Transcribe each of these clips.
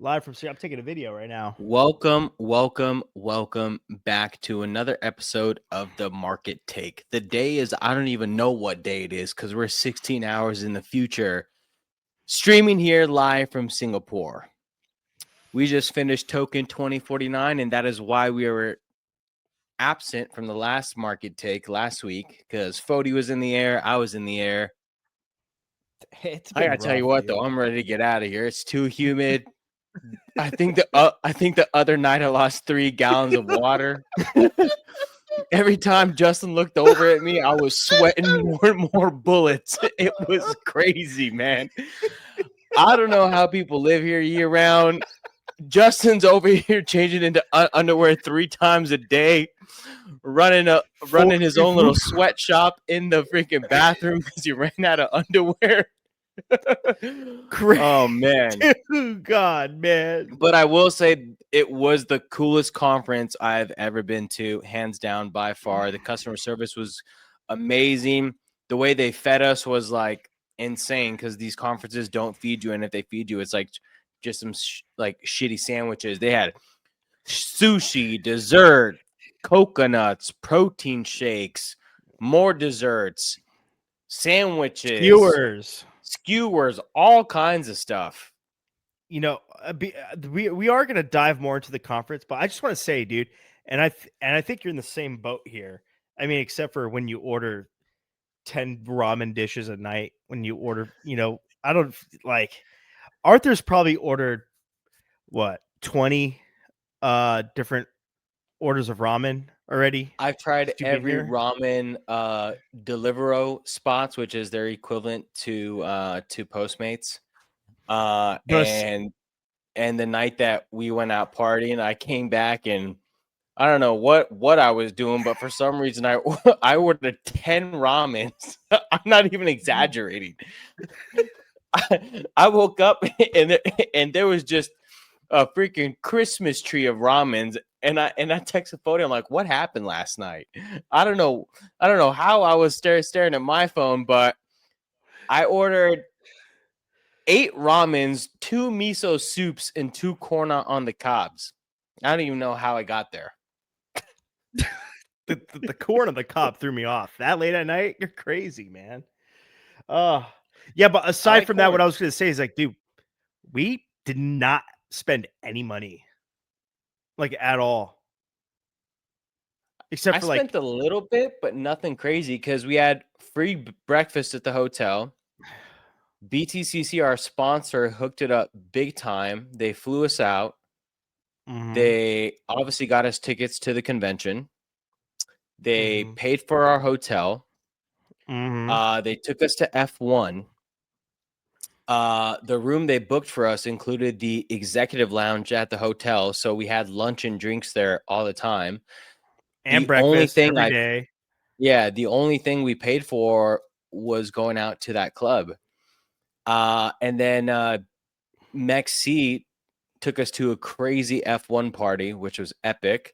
Live from I'm taking a video right now. Welcome back to another episode of The Market Take. The day is, I don't even know what day it is because we're 16 hours in the future, streaming here live from Singapore. We just finished Token2049, and that is why we were absent from the last Market Take last week because Fody was in the air, I was in the air. I gotta tell you what, though, I'm ready to get out of here. It's too humid. I think the other night I lost 3 gallons of water. Every time Justin looked over at me, I was sweating more and more bullets. It was crazy, man. I don't know how people live here year round. Justin's over here changing into underwear 3 times a day, running his own little sweatshop in the freaking bathroom because he ran out of underwear. Oh man, God, man. But I will say it was the coolest conference I've ever been to, hands down, by far. The customer service was amazing. The way they fed us was like insane because these conferences don't feed you, and if they feed you, it's like just some shitty sandwiches. They had sushi, dessert, coconuts, protein shakes, more desserts, sandwiches, skewers, all kinds of stuff. You know, we are going to dive more into the conference, but I just want to say, dude, and I think you're in the same boat here. I mean, except for when you order 10 ramen dishes a night, when you order, I don't like Arthur's probably ordered what 20 different orders of ramen already. I've tried every ramen Deliveroo spots, which is their equivalent to Postmates. And the night that we went out partying, I came back and I don't know what I was doing, but for some reason I ordered 10 ramens. I'm not even exaggerating. I woke up and there was just a freaking Christmas tree of ramens, and I texted Fody. I'm like, what happened last night? I don't know how I was staring at my phone, but I ordered 8 ramens, 2 miso soups, and 2 corn on the cobs. I don't even know how I got there. the corn on the cob threw me off. That late at night, you're crazy, man. Yeah, but aside from that, what I was going to say is like, dude, we did not spend any money, like at all. Except for I spent a little bit, but nothing crazy because we had free breakfast at the hotel. BTCC, our sponsor, hooked it up big time. They flew us out. Mm-hmm. They obviously got us tickets to the convention. They paid for our hotel. Mm-hmm. They took us to F1. The room they booked for us included the executive lounge at the hotel, so we had lunch and drinks there all the time. And breakfast every day. Yeah, the only thing we paid for was going out to that club. And then Mexi took us to a crazy F1 party, which was epic.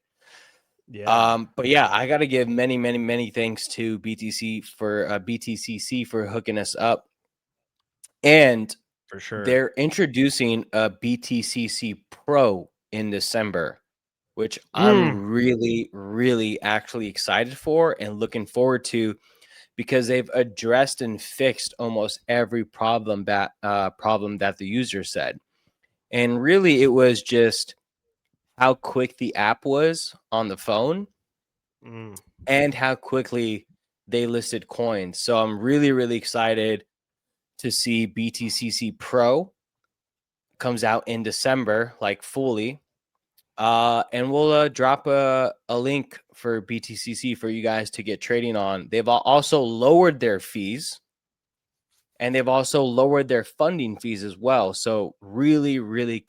Yeah. But yeah, I got to give many thanks to BTCC for hooking us up. And for sure, they're introducing a BTCC Pro in December, which I'm really actually excited for and looking forward to, because they've addressed and fixed almost every problem that the user said. And really, it was just how quick the app was on the phone and how quickly they listed coins. So I'm really excited to see BTCC Pro comes out in December, like fully. And we'll drop a link for BTCC for you guys to get trading on. They've also lowered their fees, and they've also lowered their funding fees as well. So really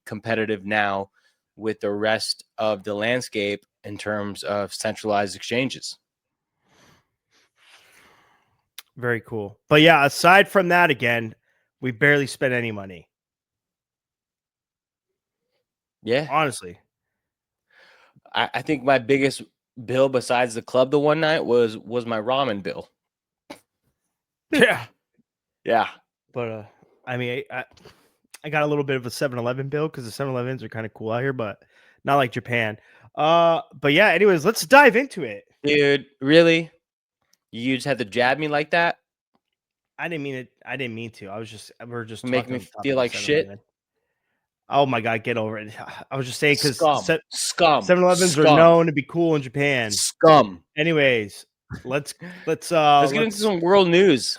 competitive now with the rest of the landscape in terms of centralized exchanges. Very cool. But yeah, aside from that, again, we barely spent any money. Yeah. Honestly. I think my biggest bill besides the club the one night was my ramen bill. Yeah. Yeah. But I mean, I got a little bit of a 7-Eleven bill because the 7-Elevens are kind of cool out here, but not like Japan. But yeah, anyways, let's dive into it. Dude, really? You just had to jab me like that? I didn't mean it. I didn't mean to. We're just Make talking me on the topic feel of like shit? 7-Eleven. Oh my god, get over it. I was just saying because Scum. Scum. 7-Elevens are Scum. known to be cool in Japan. Scum. Anyways, let's Let's get into some world news.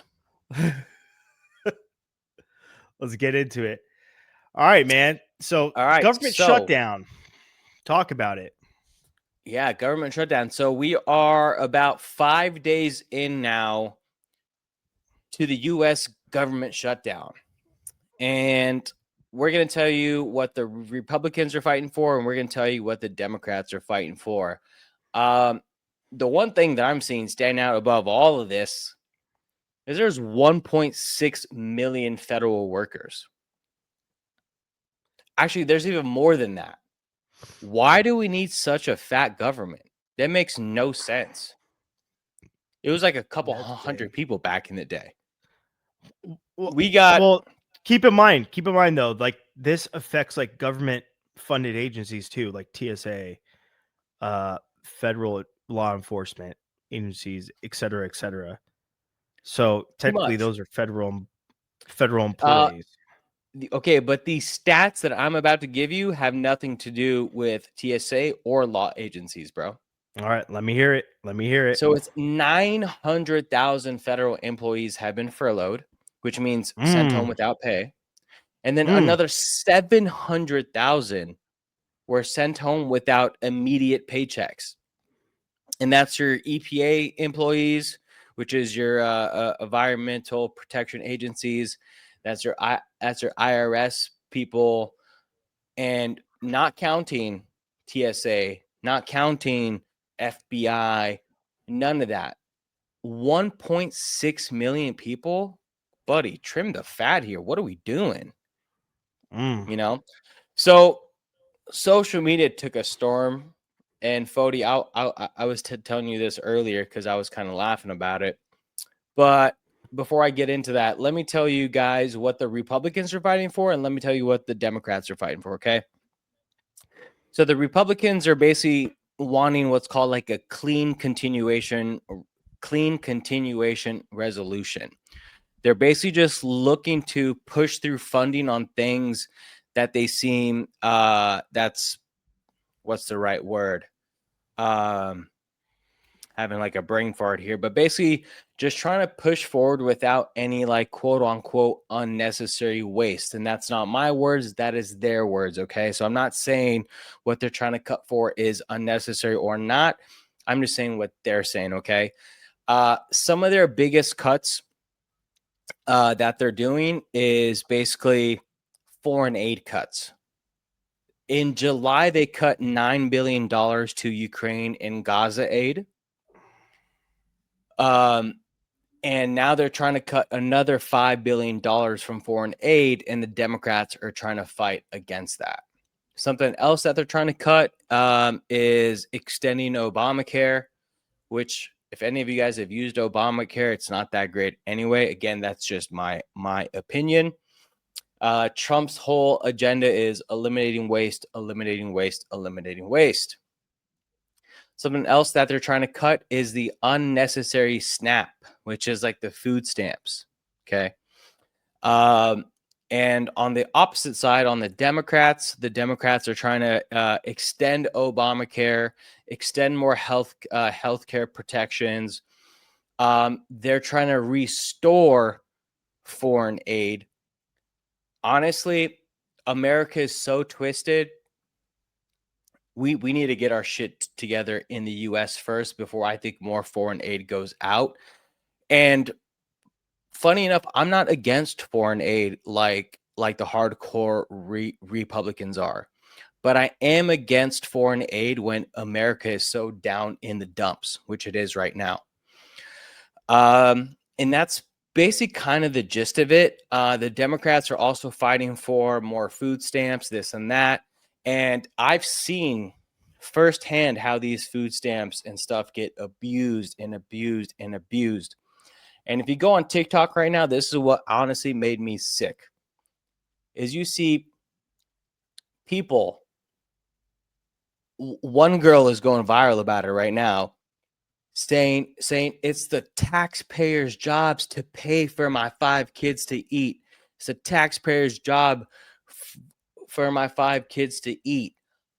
let's get into it. All right, man. So All right. government shutdown. Talk about it. Yeah, government shutdown. So we are about 5 days in now to the U.S. government shutdown. And we're going to tell you what the Republicans are fighting for, and we're going to tell you what the Democrats are fighting for. The one thing that I'm seeing stand out above all of this is there's 1.6 million federal workers. Actually, there's even more than that. Why do we need such a fat government? That makes no sense. It was like a couple hundred people back in the day. Well, keep in mind though, like this affects like government funded agencies too, like TSA, federal law enforcement agencies, et cetera, et cetera. So technically those are federal employees. Okay, but the stats that I'm about to give you have nothing to do with TSA or law agencies, bro. All right, let me hear it. So it's 900,000 federal employees have been furloughed, which means sent home without pay. And then another 700,000 were sent home without immediate paychecks. And that's your EPA employees, which is your environmental protection agencies. That's your IRS people, and not counting TSA, not counting FBI, none of that. 1.6 million people, buddy. Trim the fat here. What are we doing? You know, so social media took a storm. And Fody, I was telling you this earlier because I was kind of laughing about it. But before I get into that, let me tell you guys what the Republicans are fighting for, and let me tell you what the Democrats are fighting for, okay? So the Republicans are basically wanting what's called like a clean continuation resolution. They're basically just looking to push through funding on things that they seem that's what's the right word? Having like a brain fart here, but basically just trying to push forward without any like quote unquote unnecessary waste. And that's not my words, that is their words. Okay. So I'm not saying what they're trying to cut for is unnecessary or not. I'm just saying what they're saying. Okay. Some of their biggest cuts that they're doing is basically foreign aid cuts. In July, they cut $9 billion to Ukraine and Gaza aid. And now they're trying to cut another $5 billion from foreign aid, and the Democrats are trying to fight against that. Something else that they're trying to cut is extending Obamacare, which if any of you guys have used Obamacare, it's not that great anyway. Again, that's just my opinion. Trump's whole agenda is eliminating waste, eliminating waste, eliminating waste. Something else that they're trying to cut is the unnecessary SNAP, which is like the food stamps. Okay. And on the opposite side, on the Democrats are trying to extend Obamacare, extend more healthcare protections. They're trying to restore foreign aid. Honestly, America is so twisted. We need to get our shit together in the U.S. first before I think more foreign aid goes out. And funny enough, I'm not against foreign aid like the hardcore Republicans are, but I am against foreign aid when America is so down in the dumps, which it is right now. And that's basically kind of the gist of it. The Democrats are also fighting for more food stamps, this and that. And I've seen firsthand how these food stamps and stuff get abused and abused and abused. And if you go on TikTok right now, this is what honestly made me sick. is you see people. One girl is going viral about it right now, saying it's the taxpayers' jobs to pay for my 5 kids to eat. It's a taxpayer's job for my 5 kids to eat.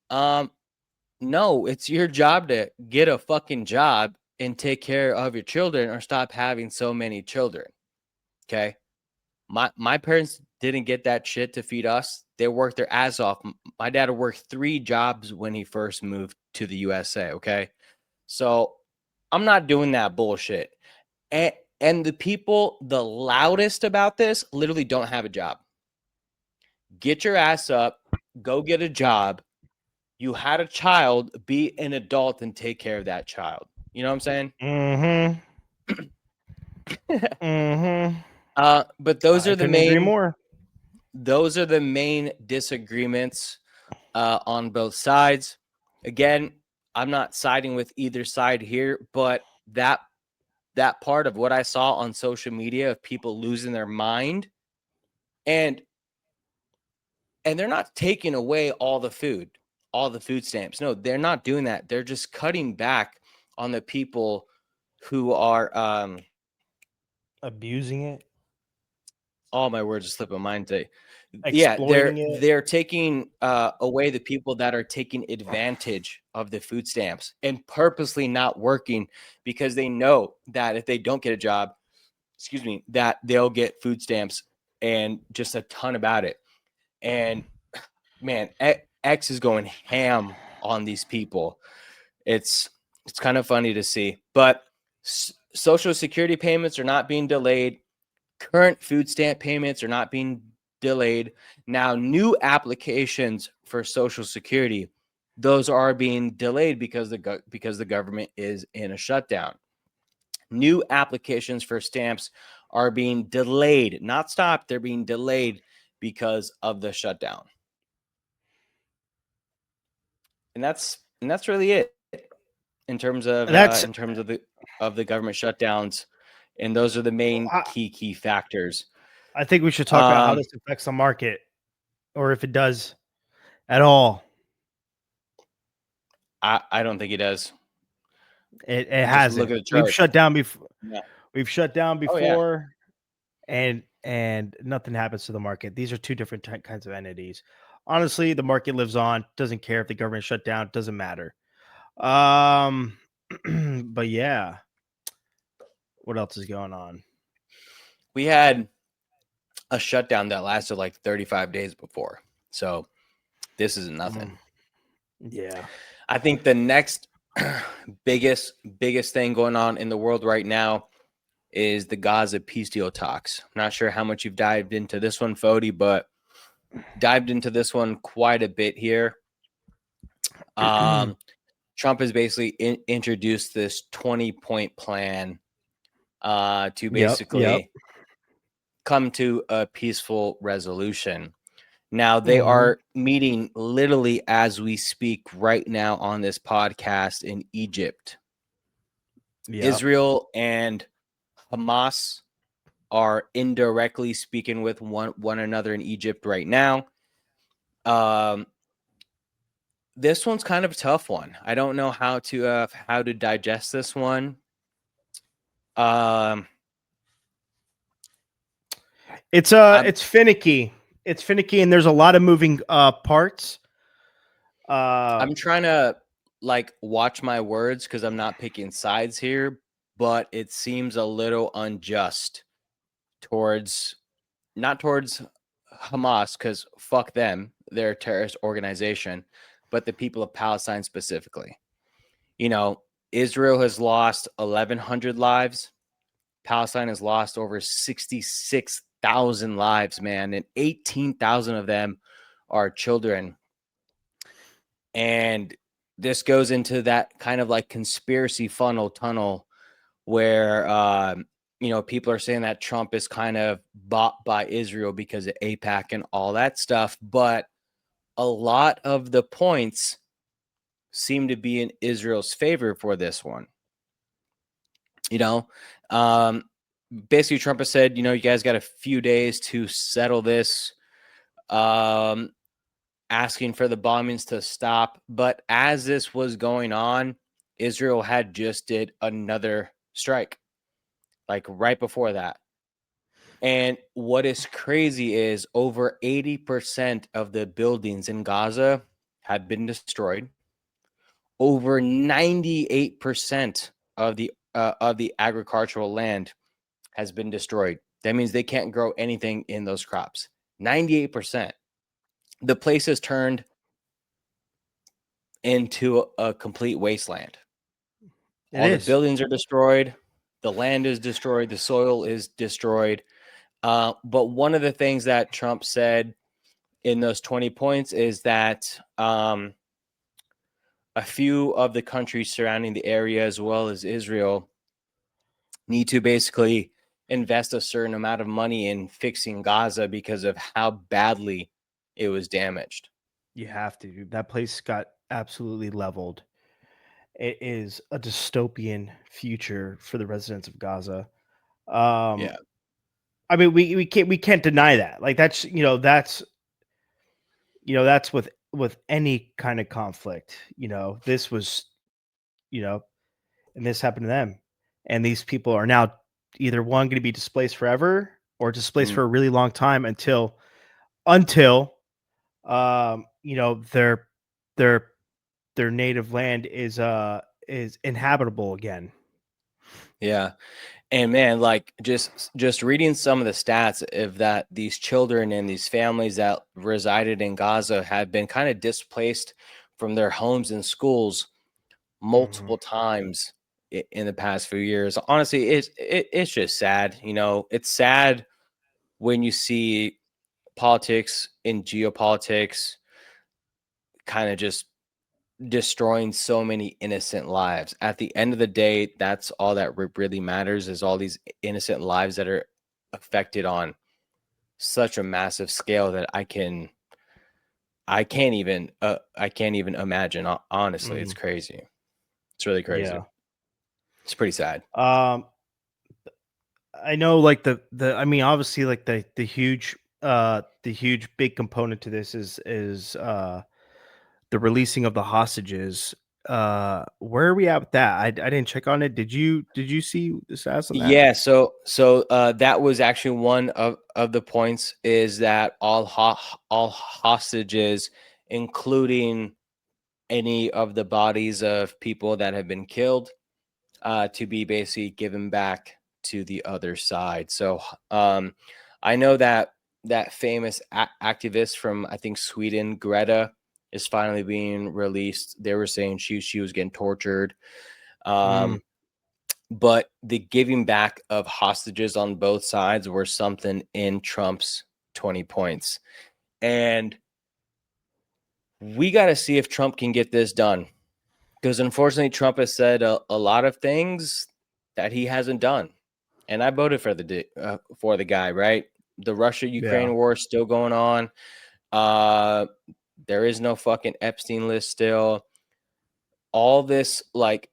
No, it's your job to get a fucking job and take care of your children, or stop having so many children. Okay. My parents didn't get that shit to feed us. They worked their ass off. My dad worked 3 jobs when he first moved to the USA. Okay. So I'm not doing that bullshit. And the people the loudest about this literally don't have a job. Get your ass up, go get a job. You had a child, be an adult and take care of that child. You know what I'm saying? Mm-hmm. Mm-hmm. But those I are the couldn't agree main more. disagreements on both sides. Again, I'm not siding with either side here, but that part of what I saw on social media of people losing their mind, and they're not taking away all the food stamps. No, they're not doing that. They're just cutting back on the people who are Abusing it, all my words are slipping my mind today. Yeah, exploiting it. they're taking away the people that are taking advantage of the food stamps and purposely not working, because they know that if they don't get a job, that they'll get food stamps, and just a ton about it. And man, X is going ham on these people. It's kind of funny to see, but Social Security payments are not being delayed. Current food stamp payments are not being delayed. Now, new applications for Social Security, those are being delayed because the government is in a shutdown. New applications for stamps are being delayed, not stopped. They're being delayed because of the shutdown. And that's really it in terms of That's. the government shutdowns. And those are the main key factors. I think we should talk about how this affects the market, or if it does at all. I don't think it does. It Just hasn't. look at the We've chart. shut down before. Yeah. We've shut down Oh, yeah. before, and nothing happens to the market. These are two different kinds of entities. Honestly, the market lives on. Doesn't care if the government shut down. Doesn't matter. But yeah, what else is going on? We had a shutdown that lasted like 35 days before. So this isn't nothing. Yeah. I think the next biggest thing going on in the world right now is the Gaza peace deal talks. I'm not sure how much you've dived into this one, Fody, but dived into this one quite a bit here. Trump has basically introduced this 20-point plan to basically come to a peaceful resolution. Now, they are meeting literally as we speak right now on this podcast in Egypt. Israel and Hamas are indirectly speaking with one another in Egypt right now. This one's kind of a tough one. I don't know how to digest this one. It's finicky. It's finicky, and there's a lot of moving parts. I'm trying to watch my words because I'm not picking sides here, but it seems a little unjust not towards Hamas, because fuck them, they're a terrorist organization, but the people of Palestine specifically. Israel has lost 1,100 lives. Palestine has lost over 66,000 lives, man, and 18,000 of them are children. And this goes into that kind of like conspiracy tunnel where, people are saying that Trump is kind of bought by Israel because of AIPAC and all that stuff. But a lot of the points seem to be in Israel's favor for this one. Basically Trump has said, you guys got a few days to settle this. asking for the bombings to stop. But as this was going on, Israel had just did another strike, like right before that. And what is crazy is over 80% of the buildings in Gaza had been destroyed. Over 98% of the agricultural land has been destroyed. That means they can't grow anything in those crops. 98%. The place has turned into a complete wasteland. All the buildings are destroyed. The land is destroyed. The soil is destroyed. But one of the things that Trump said in those 20 points is that a few of the countries surrounding the area, as well as Israel, need to basically invest a certain amount of money in fixing Gaza because of how badly it was damaged. You have to. That place got absolutely leveled. It is a dystopian future for the residents of Gaza. Yeah. I mean, we can't deny that. Like that's that's with any kind of conflict. This was, and this happened to them, and these people are now either one going to be displaced forever or displaced for a really long time until their native land is inhabitable again. Yeah. And man, like just reading some of the stats of that, these children and these families that resided in Gaza have been kind of displaced from their homes and schools multiple times in the past few years. Honestly, it's just sad. It's sad when you see politics and geopolitics kind of just destroying so many innocent lives. At the end of the day, that's all that really matters, is all these innocent lives that are affected on such a massive scale that I can't even imagine. Honestly, it's crazy. It's really crazy. Yeah. It's pretty sad. I know, like I mean, obviously, like the huge big component to this is the releasing of the hostages. Where are we at with that? I didn't check on it. Did you see the stats on that? Yeah, so that was actually one of the points, is that all hostages, including any of the bodies of people that have been killed, to be basically given back to the other side. So I know that famous activist from, I think, Sweden, Greta, is finally being released. They were saying she was getting tortured. But the giving back of hostages on both sides were something in Trump's 20 points. And we got to see if Trump can get this done. Because unfortunately, Trump has said a lot of things that he hasn't done. And I voted for the guy, right? The Russia-Ukraine war is still going on. There is no fucking Epstein list still. All this, like,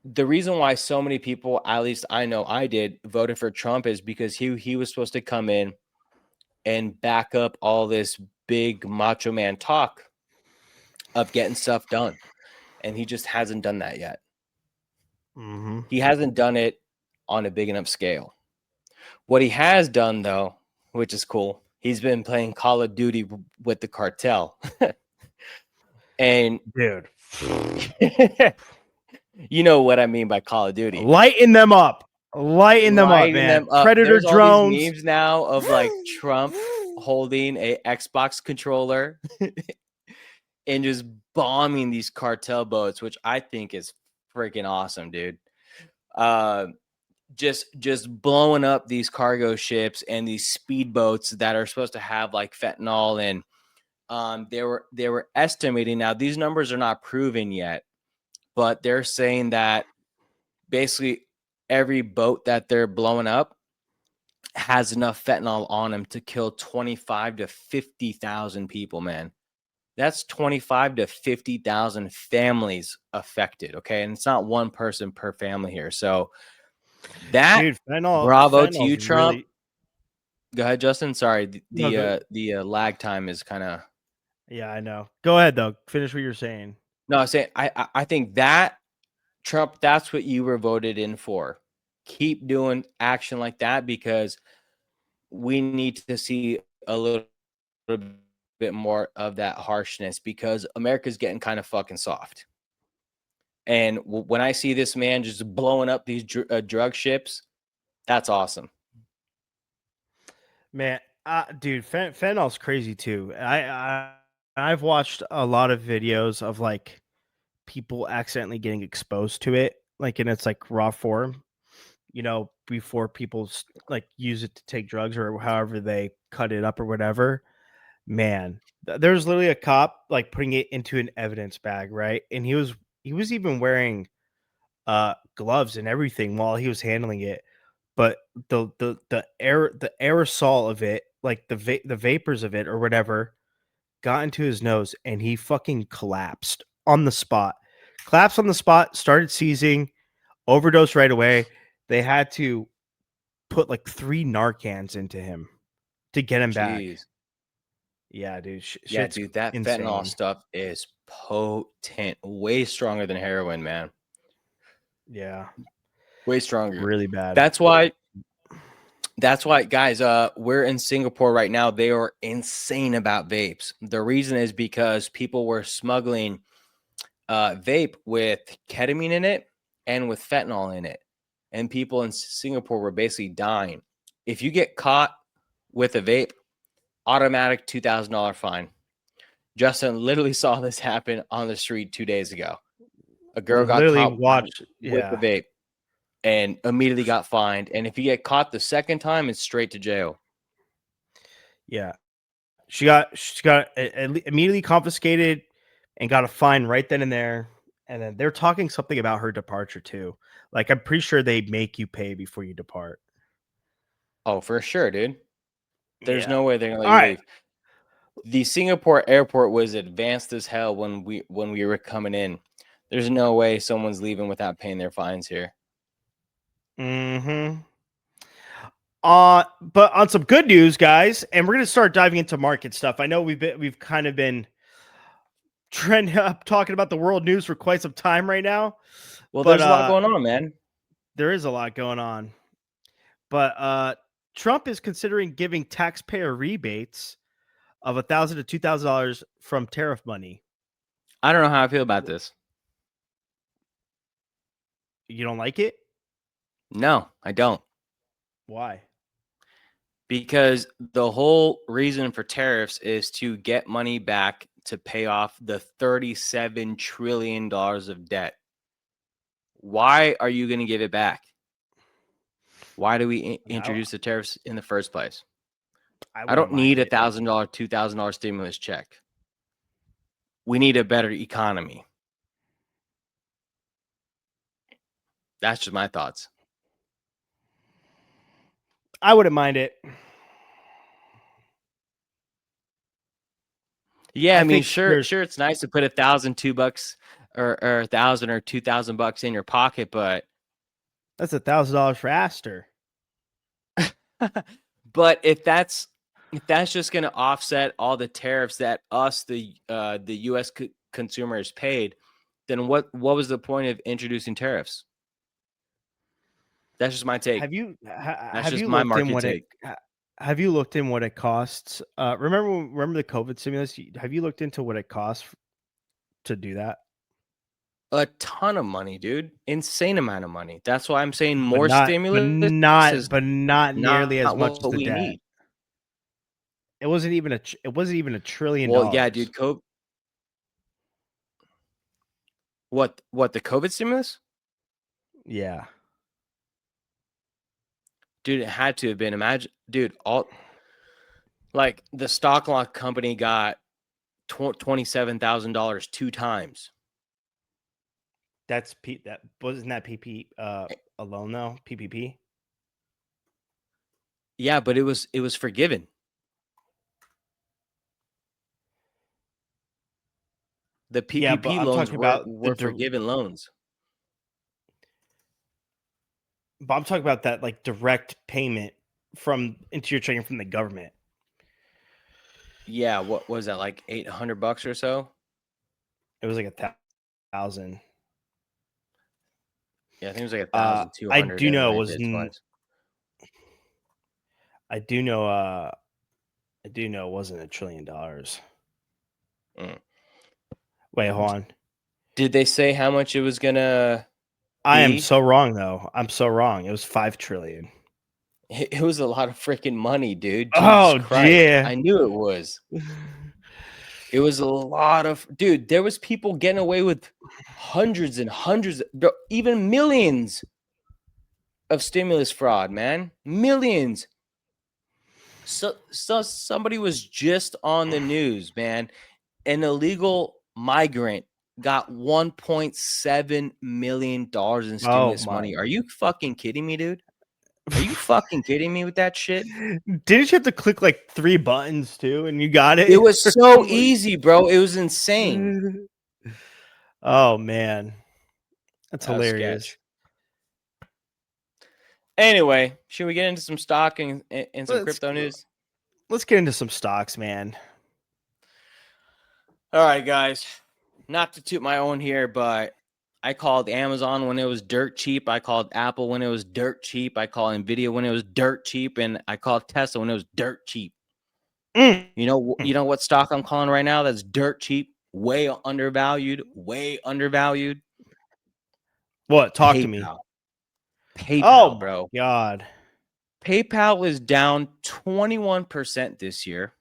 the reason why so many people, at least I know I did, voted for Trump is because he was supposed to come in and back up all this big macho man talk of getting stuff done. And he just hasn't done that yet. He hasn't done it on a big enough scale. What he has done, though, which is cool, he's been playing Call of Duty with the cartel. And dude, you know what I mean by Call of Duty. Lighten them up, man. Predator There's drones. all these memes now of like Trump holding a Xbox controller and just bombing these cartel boats, which I think is freaking awesome, dude. Just blowing up these cargo ships and these speedboats that are supposed to have like fentanyl. And they were estimating, now these numbers are not proven yet, but they're saying that basically every boat that they're blowing up has enough fentanyl on them to kill 25 to 50,000 people, man. That's 25 to 50,000 families affected. Okay. And it's not one person per family here. So that, Dude, bravo to you, Trump. Go ahead, Justin. Sorry, the No, go. lag time is kind of. Yeah, I know. Go ahead though. Finish what you're saying. No, I say I think that Trump, that's what you were voted in for. Keep doing action like that because we need to see a little bit more of that harshness because America's getting kind of fucking soft. And when I see this man just blowing up these drug ships, that's awesome. Man, dude, fentanyl's crazy too. I've watched a lot of videos of like people accidentally getting exposed to it, like in its like raw form. Before people like use it to take drugs or however they cut it up or whatever. Man, there's literally a cop like putting it into an evidence bag, right? And he was even wearing gloves and everything while he was handling it. But the aerosol of it, like the vapors of it or whatever, got into his nose and he fucking collapsed on the spot. Collapsed on the spot, started seizing, overdosed right away. They had to put like 3 Narcans into him to get him back. Jeez. Yeah, dude. Yeah, Shit's dude, that fentanyl insane. stuff is potent, way stronger than heroin, man. Yeah, Way stronger. really bad. That's why guys, we're in Singapore right now. They are insane about vapes. The reason is because people were smuggling vape with ketamine in it and with fentanyl in it. And people in Singapore were basically dying. If you get caught with a vape, automatic $2,000 fine. Justin literally saw this happen on the street 2 days ago. A girl got Literally caught watch. with the Yeah, vape and immediately got fined. And if you get caught the second time, it's straight to jail. yeah. She got immediately confiscated and got a fine right then and there. And then they're talking something about her departure too. Like I'm pretty sure they make you pay before you depart. Oh, for sure, dude. There's Yeah. no way they're gonna let All you right. leave. The Singapore airport was advanced as hell when we were coming in. There's no way someone's leaving without paying their fines here. Mm-hmm. But on some good news, guys, and we're gonna start diving into market stuff. I know we've kind of been trending up talking about the world news for quite some time right now, Well, but there's a lot going on, man. there is a lot going on. But Trump is considering giving taxpayer rebates of $1,000 to $2,000 from tariff money. I don't know how I feel about this. You don't like it? No, I don't. Why? Because the whole reason for tariffs is to get money back to pay off the $37 trillion of debt. Why are you going to give it back? Why do we I, introduce the tariffs in the first place? I I wouldn't don't need mind a it. $1,000, $2,000 stimulus check. We need a better economy. That's just my thoughts. I wouldn't mind it. Yeah, I I mean, think sure, there's it's nice to put $1,002 or $1,000 or $2,000 in your pocket, but that's $1,000 for Aster. but if that's just going to offset all the tariffs that the U.S. consumers paid, then what was the point of introducing tariffs? That's just my take. That's Have just you my looked in market what it take. have you looked in what it costs? Remember the COVID stimulus? Have you looked into what it costs to do that? A ton of money, dude. Insane amount of money. That's why I'm saying But more not but stimulus is not but not nearly as not much as what the we debt. need. It wasn't even $1 trillion. Well, yeah, dude. What the COVID stimulus? Yeah. Dude, it had to have been. Imagine, dude, all like the stock lock company got $27,000 2 times. That wasn't that PP alone though, PPP. Yeah, but it was forgiven. The Yeah, but PPP I'm loans talking about were forgiven loans. but I'm talking about that like direct payment into your checking from the government. Yeah, what was that, like $800 or so? It was like 1,000. Yeah, I think it was like I 1,200 do know it and I was. did it twice. I do know. I do know it wasn't $1 trillion. Mm. Wait, hold on. Did they say how much it was gonna I am be? so wrong, though. I'm so wrong. It was 5 trillion. It was a lot of freaking money, dude. Jesus Oh, Christ. yeah. I knew it was. It was a lot of, dude, there was people getting away with hundreds and hundreds, even millions of stimulus fraud, man. Millions. So somebody was just on the news, man. An illegal migrant got $1.7 million in Oh stimulus my! money. Are you fucking kidding me, dude? Are you fucking kidding me with that shit? Didn't you have to click like 3 buttons too, and you got it? It was so easy, bro. It was insane. Oh man, that's That was hilarious. sketch. Anyway, should we get into some stock and some crypto news? Let's get into some stocks, man. All right, guys. Not to toot my own here, but I called Amazon when it was dirt cheap. I called Apple when it was dirt cheap. I called Nvidia when it was dirt cheap, and I called Tesla when it was dirt cheap. Mm. You know what stock I'm calling right now that's dirt cheap, way undervalued, way undervalued. What? Talk to me. PayPal. Oh PayPal, my bro. god. PayPal is down 21% this year,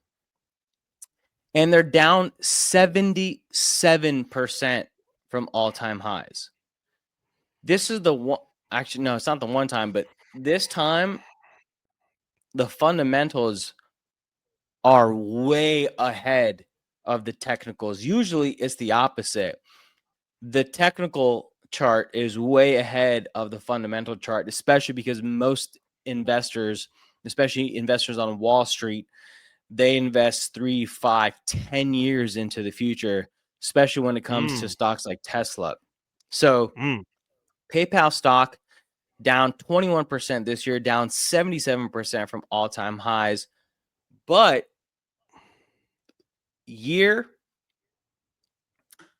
and they're down 77% from all-time highs. This is the one. Actually, no, it's not the one time, but this time the fundamentals are way ahead of the technicals. Usually it's the opposite. The technical chart is way ahead of the fundamental chart, especially because most investors, especially investors on Wall Street, they invest 3, 5, 10 years into the future, especially when it comes to stocks like Tesla. So PayPal stock down 21% this year, down 77% from all-time highs. But year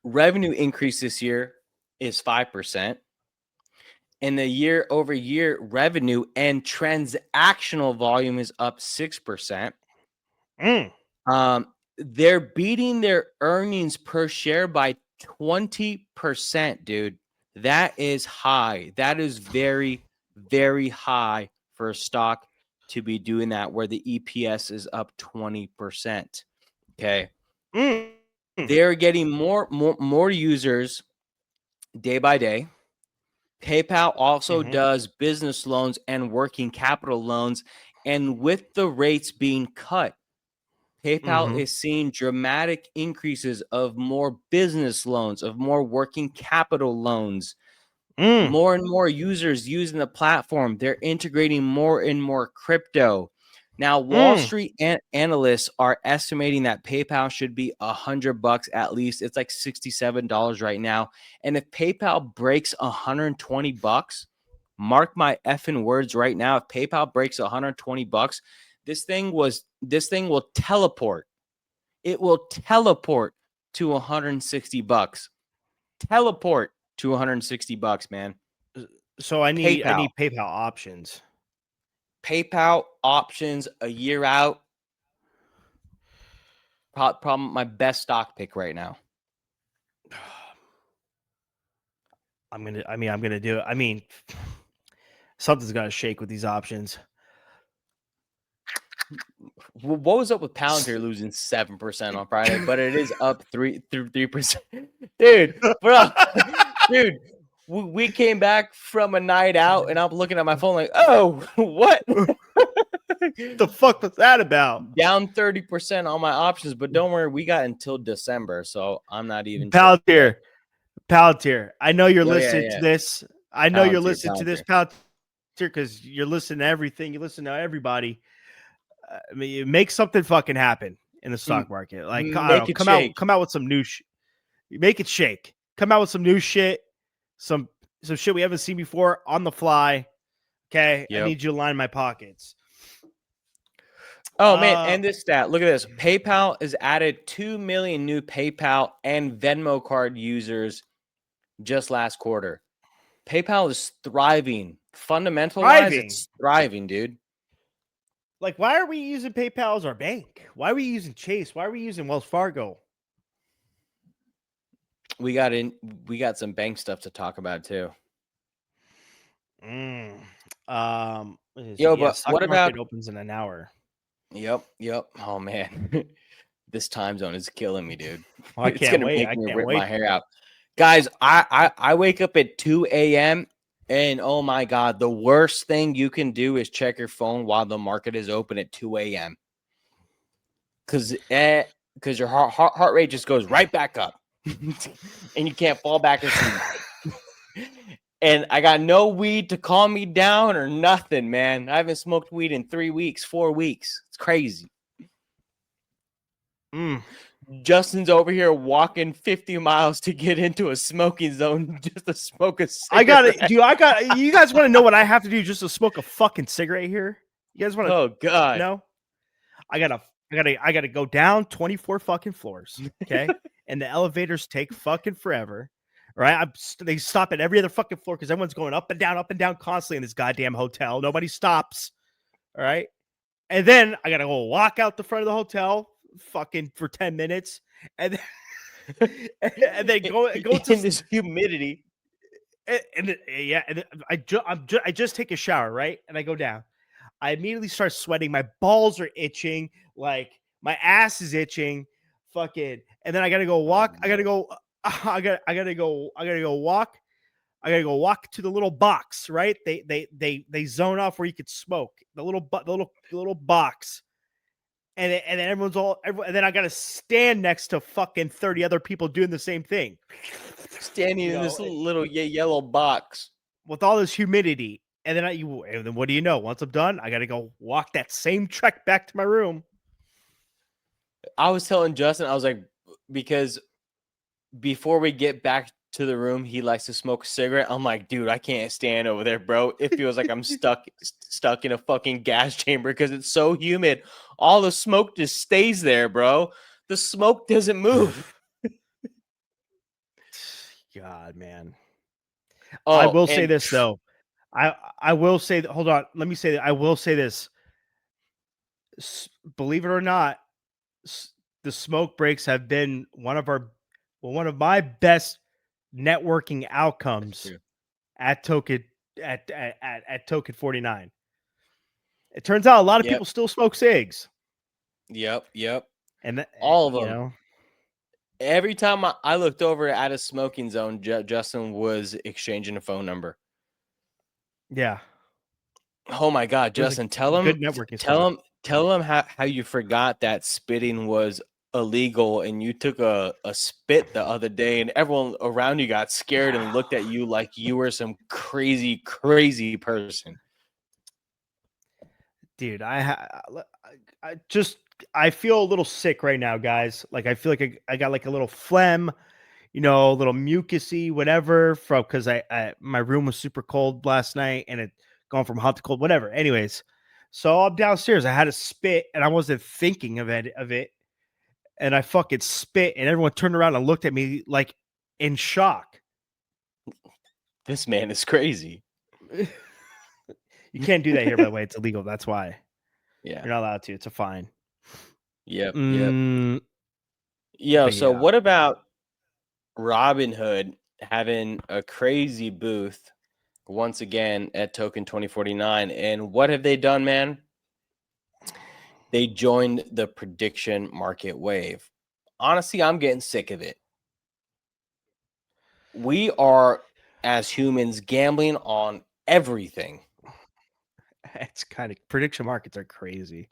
revenue increase this year is 5%. And the year-over-year revenue and transactional volume is up 6%. They're beating their earnings per share by 20%, dude. That is high. That is very, very high for a stock to be doing that, where the EPS is up 20%. Okay. They're getting more users day by day. PayPal also does business loans and working capital loans. And with the rates being cut, PayPal is seeing dramatic increases of more business loans, of more working capital loans, more and more users using the platform. They're integrating more and more crypto. Now, Wall Street analysts are estimating that PayPal should be $100 at least. It's like $67 right now. And if PayPal breaks $120, mark my effing words right now. If PayPal breaks $120, this thing will teleport. It will teleport to $160. Teleport to $160, man. So I need PayPal options. PayPal options a year out. Problem my best stock pick right now. I'm gonna do it. I mean, something's gotta shake with these options. What was up with Palantir losing 7% on Friday, but it is up 3%. Dude, bro, dude, we came back from a night out, and I'm looking at my phone like, oh, what? The fuck was that about? Down 30% on my options, but don't worry, we got until December, so I'm not even Palantir. I know you're listening to this. I know you're listening to this, Palantir, because you're listening to everything. You listen to everybody. I mean, you make something fucking happen in the stock market. Like, I don't know, come out with some new shit. Make it shake. Come out with some new shit. Some shit we haven't seen before on the fly. Okay, I need you to line my pockets. Oh man, and this stat. Look at this. PayPal has added 2 million new PayPal and Venmo card users just last quarter. PayPal is thriving. Fundamental wise, it's thriving, dude. Like, why are we using PayPal as our bank? Why are we using Chase? Why are we using Wells Fargo? We got some bank stuff to talk about too. Yo, but stock what about market opens in an hour. Yep. Oh man. This time zone is killing me, dude. Oh, I It's can't gonna wait. make I me can't rip wait. my hair out. Guys, I wake up at 2 a.m. and oh my god, the worst thing you can do is check your phone while the market is open at 2 a.m. Because your heart rate just goes right back up. And you can't fall back asleep. And I got no weed to calm me down or nothing, man. I haven't smoked weed in 3 weeks, 4 weeks. It's crazy. Justin's over here walking 50 miles to get into a smoking zone just to smoke a cigarette. I got it. You guys want to know what I have to do just to smoke a fucking cigarette here? You guys want to? Oh god. No. I gotta go down 24 fucking floors. Okay. And the elevators take fucking forever. Right? They stop at every other fucking floor because everyone's going up and down constantly in this goddamn hotel. Nobody stops. All right. And then I gotta go walk out the front of the hotel fucking for 10 minutes. And then, and then go to in this humidity. and I just take a shower, right? And I go down. I immediately start sweating. My balls are itching. Like my ass is itching. Fucking. And then I gotta go walk. I gotta go walk. I gotta go walk to the little box, right? They zone off where you could smoke. The little box. And then and then I gotta stand next to fucking 30 other people doing the same thing. Standing in this little yellow box with all this humidity. And then what do you know? Once I'm done, I gotta go walk that same trek back to my room. I was telling Justin, I was like, because before we get back to the room, he likes to smoke a cigarette. I'm like, dude, I can't stand over there, bro. It feels like I'm stuck in a fucking gas chamber because it's so humid. All the smoke just stays there, bro. The smoke doesn't move. God, man. Oh, I will say this though. I will say that. Hold on. Let me say that. I will say this. Believe it or not, the smoke breaks have been one of my best networking outcomes at Token2049. It turns out a lot of people still smoke cigs. Yep. And all of them. Know, every time I looked over at a smoking zone, Justin was exchanging a phone number. Yeah. Oh my God, Justin, tell him how you forgot that spitting was illegal and you took a spit the other day and everyone around you got scared and looked at you like you were some crazy person. Dude, I feel a little sick right now, guys. Like I feel like I got like a little phlegm, a little mucusy, whatever, because my room was super cold last night and it gone from hot to cold, whatever. Anyways, so I'm downstairs. I had a spit and I wasn't thinking of it. And I fucking spit and everyone turned around and looked at me like in shock. This man is crazy. You can't do that here, by the way. It's illegal. That's why. Yeah. You're not allowed to. It's a fine. Yep. Yo, so what about Robinhood having a crazy booth once again at Token2049? And what have they done, man? They joined the prediction market wave. Honestly, I'm getting sick of it. We are, as humans, gambling on everything. It's kind of prediction markets are crazy.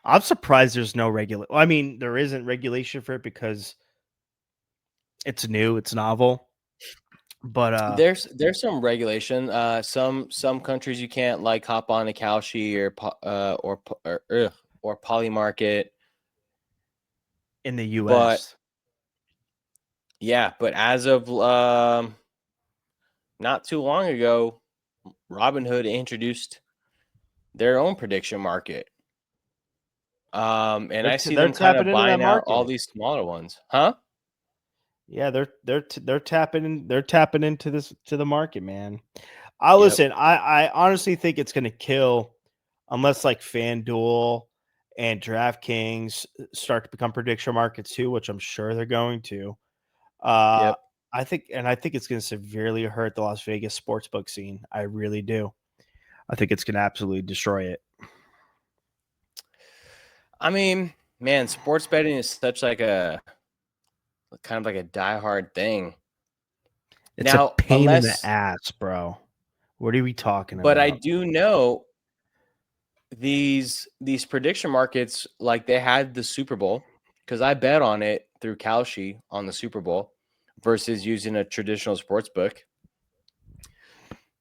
I'm surprised there's no regulation. I mean, there isn't regulation for it because it's new, it's novel. But there's some regulation. Some countries you can't like hop on a Kalshi or Polymarket in the US. But as of not too long ago, Robinhood introduced their own prediction market. And I see They're them kind tapping of into that buying out all market. these smaller ones, huh? Yeah, they're tapping into this to the market, man. Yep. I honestly think it's gonna kill unless like FanDuel and DraftKings start to become prediction markets too, which I'm sure they're going to. Uh, Yep. I think it's going to severely hurt the Las Vegas sportsbook scene. I really do. I think it's going to absolutely destroy it. I mean, man, sports betting is such like a kind of like a diehard thing. It's a Now, pain in the unless, ass, bro. What are we talking but I about? do know these prediction markets, like they had the Super Bowl, because I bet on it through Kalshi on the Super Bowl versus using a traditional sports book.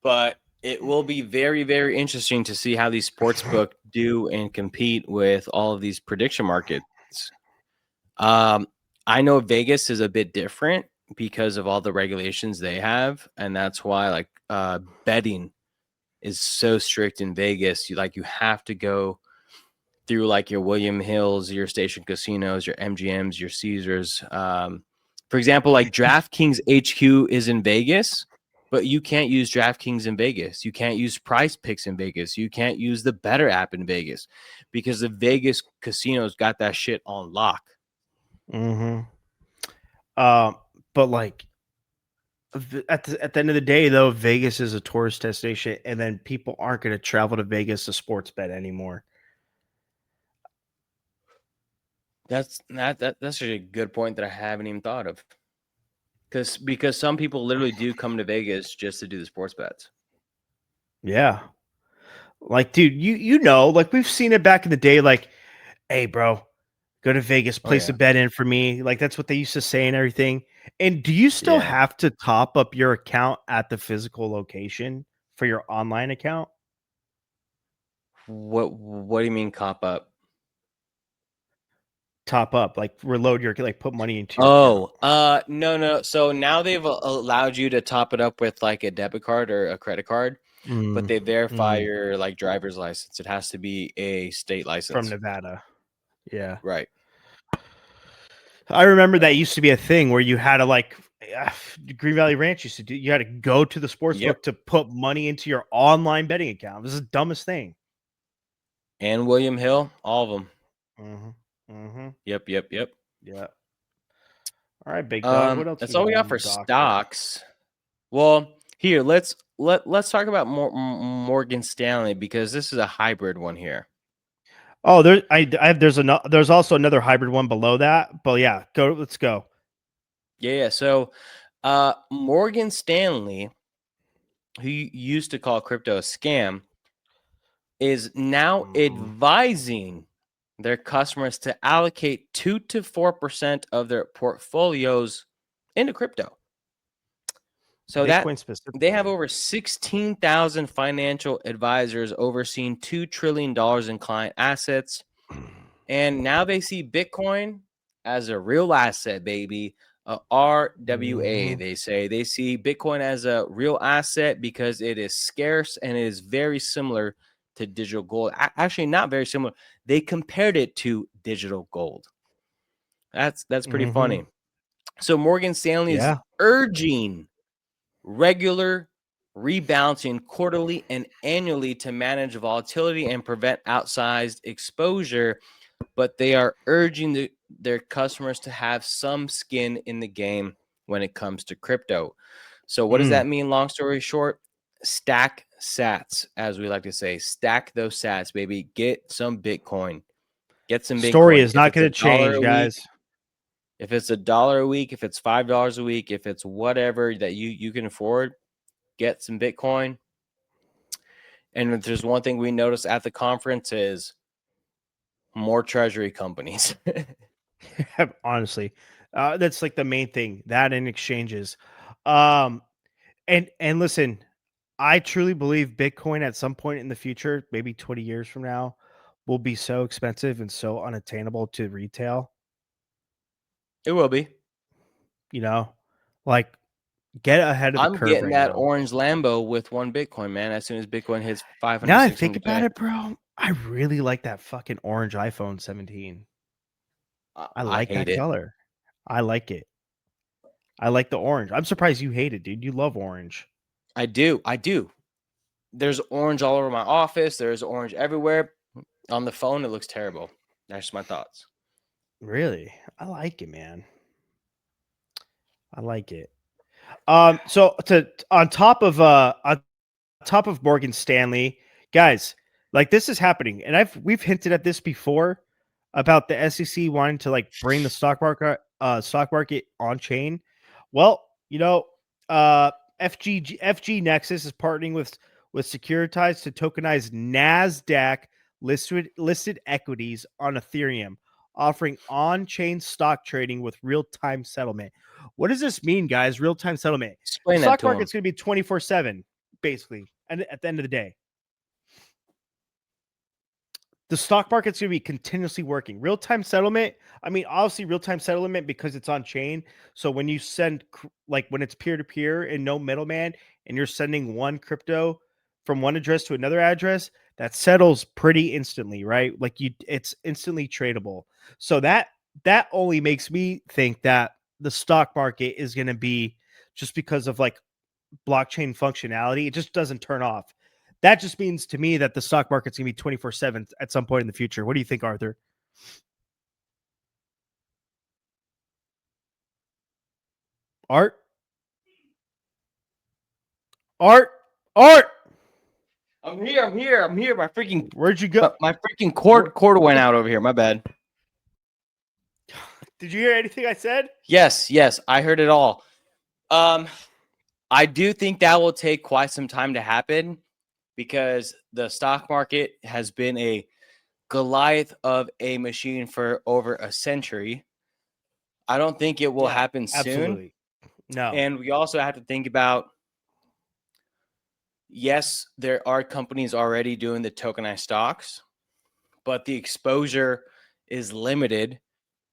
But it will be very, very interesting to see how these sports book do and compete with all of these prediction markets. Um, I know Vegas is a bit different because of all the regulations they have, and that's why like betting is so strict in Vegas. You have to go through like your William Hills, your Station Casinos, your MGMs, your Caesars. For example, like DraftKings HQ is in Vegas, but you can't use DraftKings in Vegas. You can't use Price Picks in Vegas. You can't use the Better app in Vegas because the Vegas casinos got that shit on lock. Mm-hmm. But like at the end of the day, though, Vegas is a tourist destination, and then people aren't going to travel to Vegas to sports bet anymore. That's actually a good point that I haven't even thought of. Because some people literally do come to Vegas just to do the sports bets. Yeah, like dude, like we've seen it back in the day. Like, hey, bro, go to Vegas, Oh place a yeah. bet in for me. Like that's what they used to say and everything. And do you still Yeah. have to top up your account at the physical location for your online account? What do you mean cop up? Top up, like reload your like put money into your account. Oh, no. So now they've allowed you to top it up with like a debit card or a credit card, but Mm, they verify mm, your like driver's license. It has to be a state from license. Nevada. Yeah. Right. I remember that used to be a thing where you had to like Green Valley Ranch used to do. You had to go to the sports Yep. book to put money into your online betting account. This is the dumbest thing. And William Hill, all of them. Mm-hmm. Mm-hmm. Yep. Yeah. All right, big dog. What else we That's all we got got on the for docket? stocks. Well, here let's talk about Morgan Stanley because this is a hybrid one here. Oh, there's also another hybrid one below that. But yeah, let's go. Yeah. So, Morgan Stanley, who used to call crypto a scam, is now advising their customers to allocate 2 to 4% of their portfolios into crypto. So that Bitcoin they have specifically. over 16,000 financial advisors overseeing $2 trillion in client assets. And now they see Bitcoin as a real asset, baby. RWA, Mhm. they say. They see Bitcoin as a real asset because it is scarce and it is very similar to digital gold. Actually, not very similar. They compared it to digital gold. That's pretty Mhm. funny. So Morgan Stanley is Yeah. urging regular rebalancing quarterly and annually to manage volatility and prevent outsized exposure, but they are urging their customers to have some skin in the game when it comes to crypto. So, what does Mm. that mean? Long story short, stack sats, as we like to say, stack those sats, baby. Get some Bitcoin. Get some Story Bitcoin. is If not it's a going to dollar change, a week, guys. if it's $1 a week, if it's $5 a week, if it's whatever that you can afford, get some Bitcoin. And if there's one thing we noticed at the conference is more treasury companies. Honestly, that's like the main thing. That and exchanges. Um, and listen, I truly believe Bitcoin at some point in the future, maybe 20 years from now, will be so expensive and so unattainable to retail. It will be. You know, like get ahead of the I'm curve getting right that now. orange Lambo with one Bitcoin, man. As soon as Bitcoin hits 500, Now I think 600 about K. it, bro. I really like that fucking orange iPhone 17. I I like hate that it. color. I like it. I like the orange. I'm surprised you hate it, dude. You love orange. I do. I do. There's orange all over my office. There's orange everywhere. On the phone, it looks terrible. That's just my thoughts. Really? I like it, man. I like it. So on top of Morgan Stanley, guys, like this is happening, and we've hinted at this before about the SEC wanting to like bring the stock market on chain. Well, uh, FG Nexus is partnering with Securitize to tokenize Nasdaq listed equities on Ethereum, offering on chain stock trading with real time settlement. What does this mean, guys? Real time settlement. Explain that Stock to him. market's going to be 24/7, basically, and at the end of the day. The stock market's going to be continuously working. Real time settlement. I mean, obviously, real time settlement because it's on chain. So when you send, like when it's peer to peer and no middleman, and you're sending one crypto from one address to another address, that settles pretty instantly, right? Like it's instantly tradable. So that only makes me think that the stock market is going to be just because of like blockchain functionality. It just doesn't turn off. That just means to me that the stock market's going to be 24/7 at some point in the future. What do you think, Arthur? Art? Art? Art? I'm here. I'm here. I'm here. My freaking Where'd you go? my freaking cord went out over here. My bad. Did you hear anything I said? Yes, I heard it all. I do think that will take quite some time to happen because the stock market has been a Goliath of a machine for over a century. I don't think it will happen soon. Absolutely. No. And we also have to think about, yes, there are companies already doing the tokenized stocks, but the exposure is limited,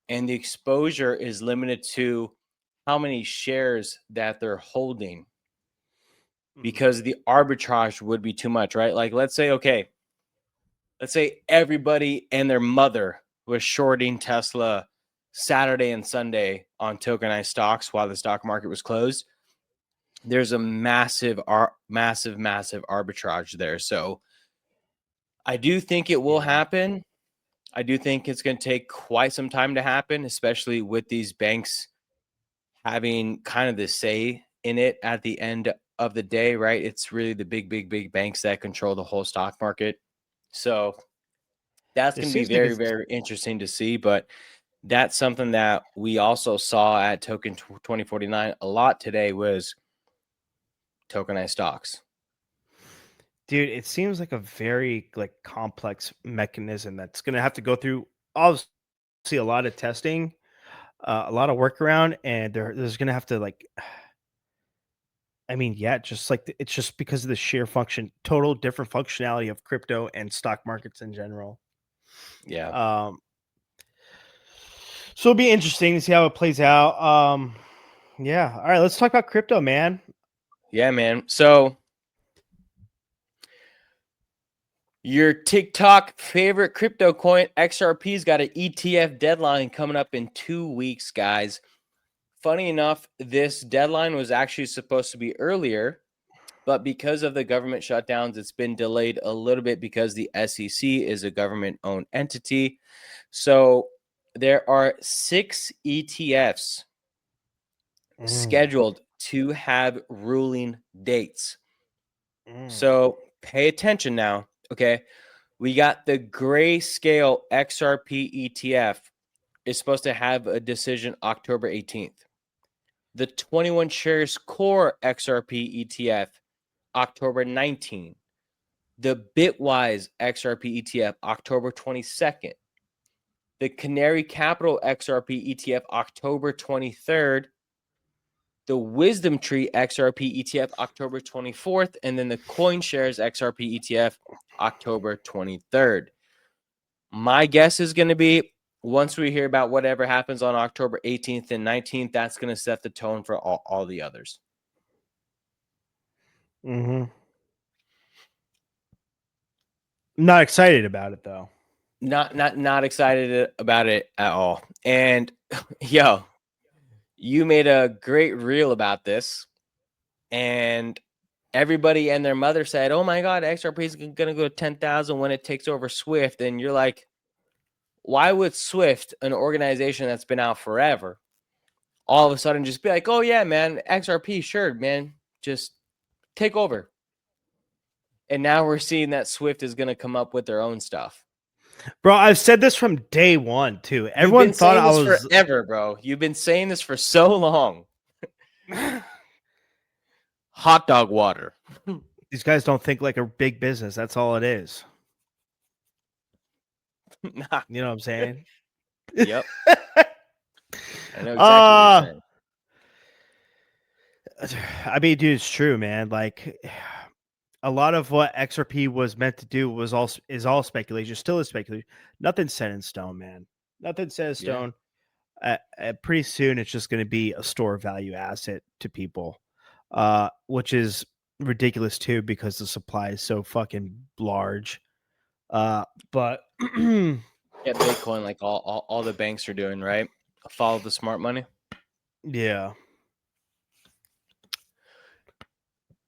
and the exposure is limited to how many shares that they're holding because the arbitrage would be too much, right? Like, let's say everybody and their mother was shorting Tesla Saturday and Sunday on tokenized stocks while the stock market was closed. There's a massive arbitrage there. So I do think it will happen. I do think it's going to take quite some time to happen, especially with these banks having kind of the say in it at the end of the day, right? It's really the big banks that control the whole stock market. So that's going to be very, very interesting to see. But that's something that we also saw at Token2049 a lot today was tokenized stocks. Dude, it seems like a very like complex mechanism that's going to have to go through obviously a lot of testing, a lot of workaround, and there's going to have to like I mean, yeah, just like it's just because of the sheer total different functionality of crypto and stock markets in general. Yeah. So it'll be interesting to see how it plays out. Yeah. All right, let's talk about crypto, man. Yeah, man. So your TikTok favorite crypto coin, XRP's got an ETF deadline coming up in 2 weeks, guys. Funny enough, this deadline was actually supposed to be earlier, but because of the government shutdowns, it's been delayed a little bit because the SEC is a government-owned entity. So there are 6 ETFs scheduled to have ruling dates. So pay attention now, okay? We got the Grayscale XRP ETF is supposed to have a decision October 18th. The 21 shares core XRP ETF, October 19th. The Bitwise XRP ETF, October 22nd. The Canary Capital XRP ETF, October 23rd. The Wisdom Tree XRP ETF, October 24th. And then the CoinShares XRP ETF, October 23rd. My guess is going to be once we hear about whatever happens on October 18th and 19th, that's going to set the tone for all the others. Not excited about it though. Not excited about it at all. And yo, you made a great reel about this, and everybody and their mother said, "Oh my God, XRP is going to go to 10,000 when it takes over Swift." And you're like, why would Swift, an organization that's been out forever, all of a sudden just be like, "Oh yeah, man, XRP, sure, man, just take over"? And now we're seeing that Swift is going to come up with their own stuff. Bro, I've said this from day one too. You've Everyone been thought saying I this was forever, bro. You've been saying this for so long. Hot dog water. these guys don't think like a big business. That's all it is. Nah. You know what I'm saying? Yep. I know exactly what you're saying. I mean, dude, it's true, man. Like a lot of what XRP was meant to do was all speculation. Still is speculation. Nothing's set in stone, man. Nothing's set in stone. Pretty soon, it's just going to be a store value asset to people, which is ridiculous too because the supply is so fucking large. But Yeah, Bitcoin, like all the banks are doing, right? Follow the smart money. yeah.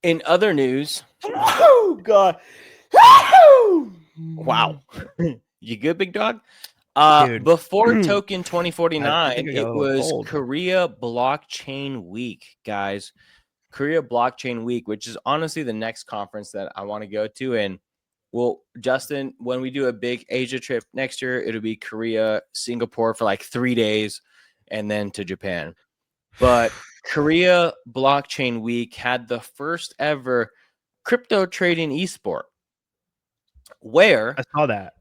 In other news, Oh God! wow, you good, big dog? Dude. Before Token I 2049, think I got a it little was cold. Korea Blockchain Week, guys. Korea Blockchain Week, which is honestly the next conference that I want to go to. And well, Justin, when we do a big Asia trip next year, it'll be Korea, Singapore for like 3 days, and then to Japan. But Korea Blockchain Week had the first ever crypto trading esport where I saw that.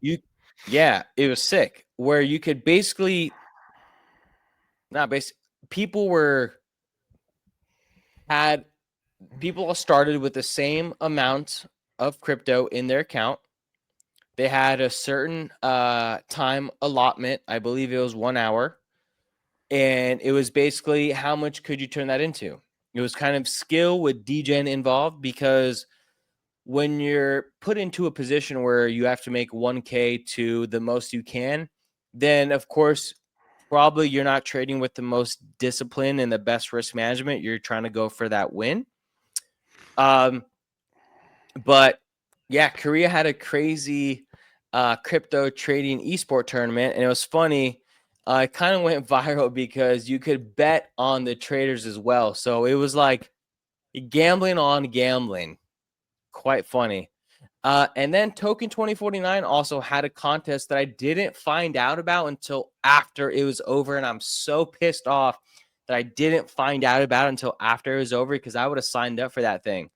yeah, it was sick. Where you could basically, not basically, people all started with the same amount of crypto in their account. They had a certain time allotment. I believe it was 1 hour. And it was basically how much could you turn that into? It was kind of skill with degen involved, because when you're put into a position where you have to make 1K to the most you can, then of course, probably you're not trading with the most discipline and the best risk management. You're trying to go for that win. But yeah, Korea had a crazy crypto trading esport tournament, and it was funny. It kind of went viral because you could bet on the traders as well. So it was like gambling on gambling. Quite funny. And then Token2049 also had a contest that I didn't find out about until after it was over. And I'm so pissed off that I didn't find out about it until after it was over, because I would have signed up for that thing.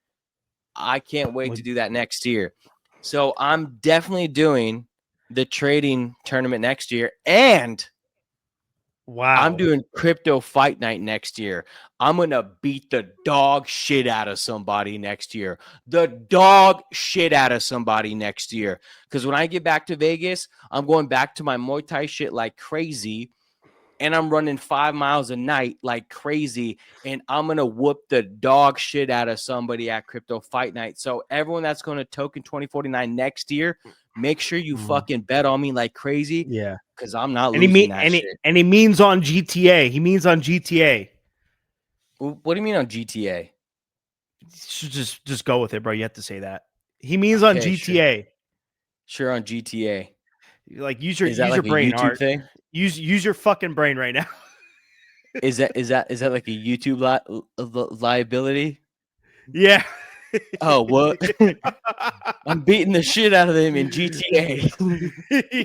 I can't wait to do that next year. So I'm definitely doing the trading tournament next year. And Wow. I'm doing crypto fight night next year. I'm going to beat the dog shit out of somebody next year. The dog shit out of somebody next year. Because when I get back to Vegas, I'm going back to my Muay Thai shit like crazy. And I'm running 5 miles a night like crazy. And I'm going to whoop the dog shit out of somebody at crypto fight night. So everyone that's going to Token2049 next year, make sure you fucking bet on me like crazy. Yeah. Because I'm not And losing that shit. and he means on GTA. He means on GTA. What do you mean on GTA? Just go with it, bro. You have to say that. He means on Okay, GTA. Sure, on GTA. Like use Is that your like a brain, YouTube Art. thing? Use your fucking brain right now. Is that like a YouTube liability? Yeah. Oh, what? I'm beating the shit out of them in GTA.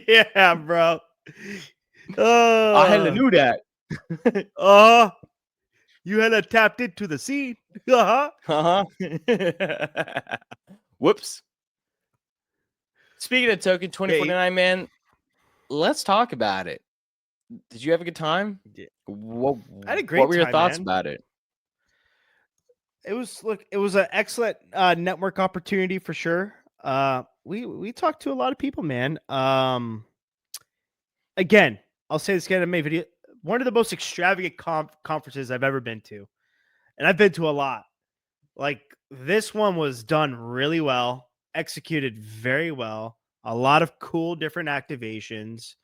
Yeah, bro. I had to do that. You had tapped into the scene. Uh-huh. Whoops. Speaking of Token2049, man, let's talk about it. Did you have a good time? What I had a great were your time, thoughts man. about it? It was an excellent network opportunity for sure. We talked to a lot of people, man. Again, I'll say this again in my video. One of the most extravagant conferences I've ever been to, and I've been to a lot. Like this one was done really well, executed very well. A lot of cool different activations.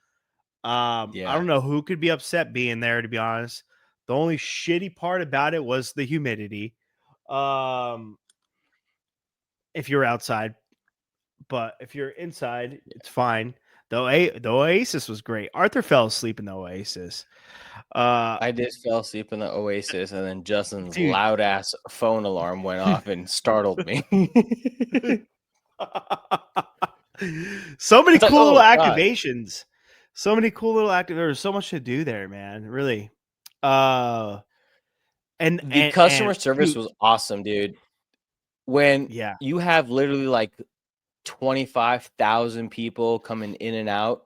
I Yeah. don't know who could be upset being there, to be honest. The only shitty part about it was the humidity. If you're outside, but if you're inside, it's fine. The Oasis was great. Arthur fell asleep in the Oasis. I just fell asleep in the Oasis, and then Justin's Dude. loud ass phone alarm went off and startled me. So many It's like, cool little oh god, activations. So many cool little There's so much to do there, man. Really. Uh and the and customer and service dude, was awesome, dude. When yeah. you have literally like 25,000 people coming in and out,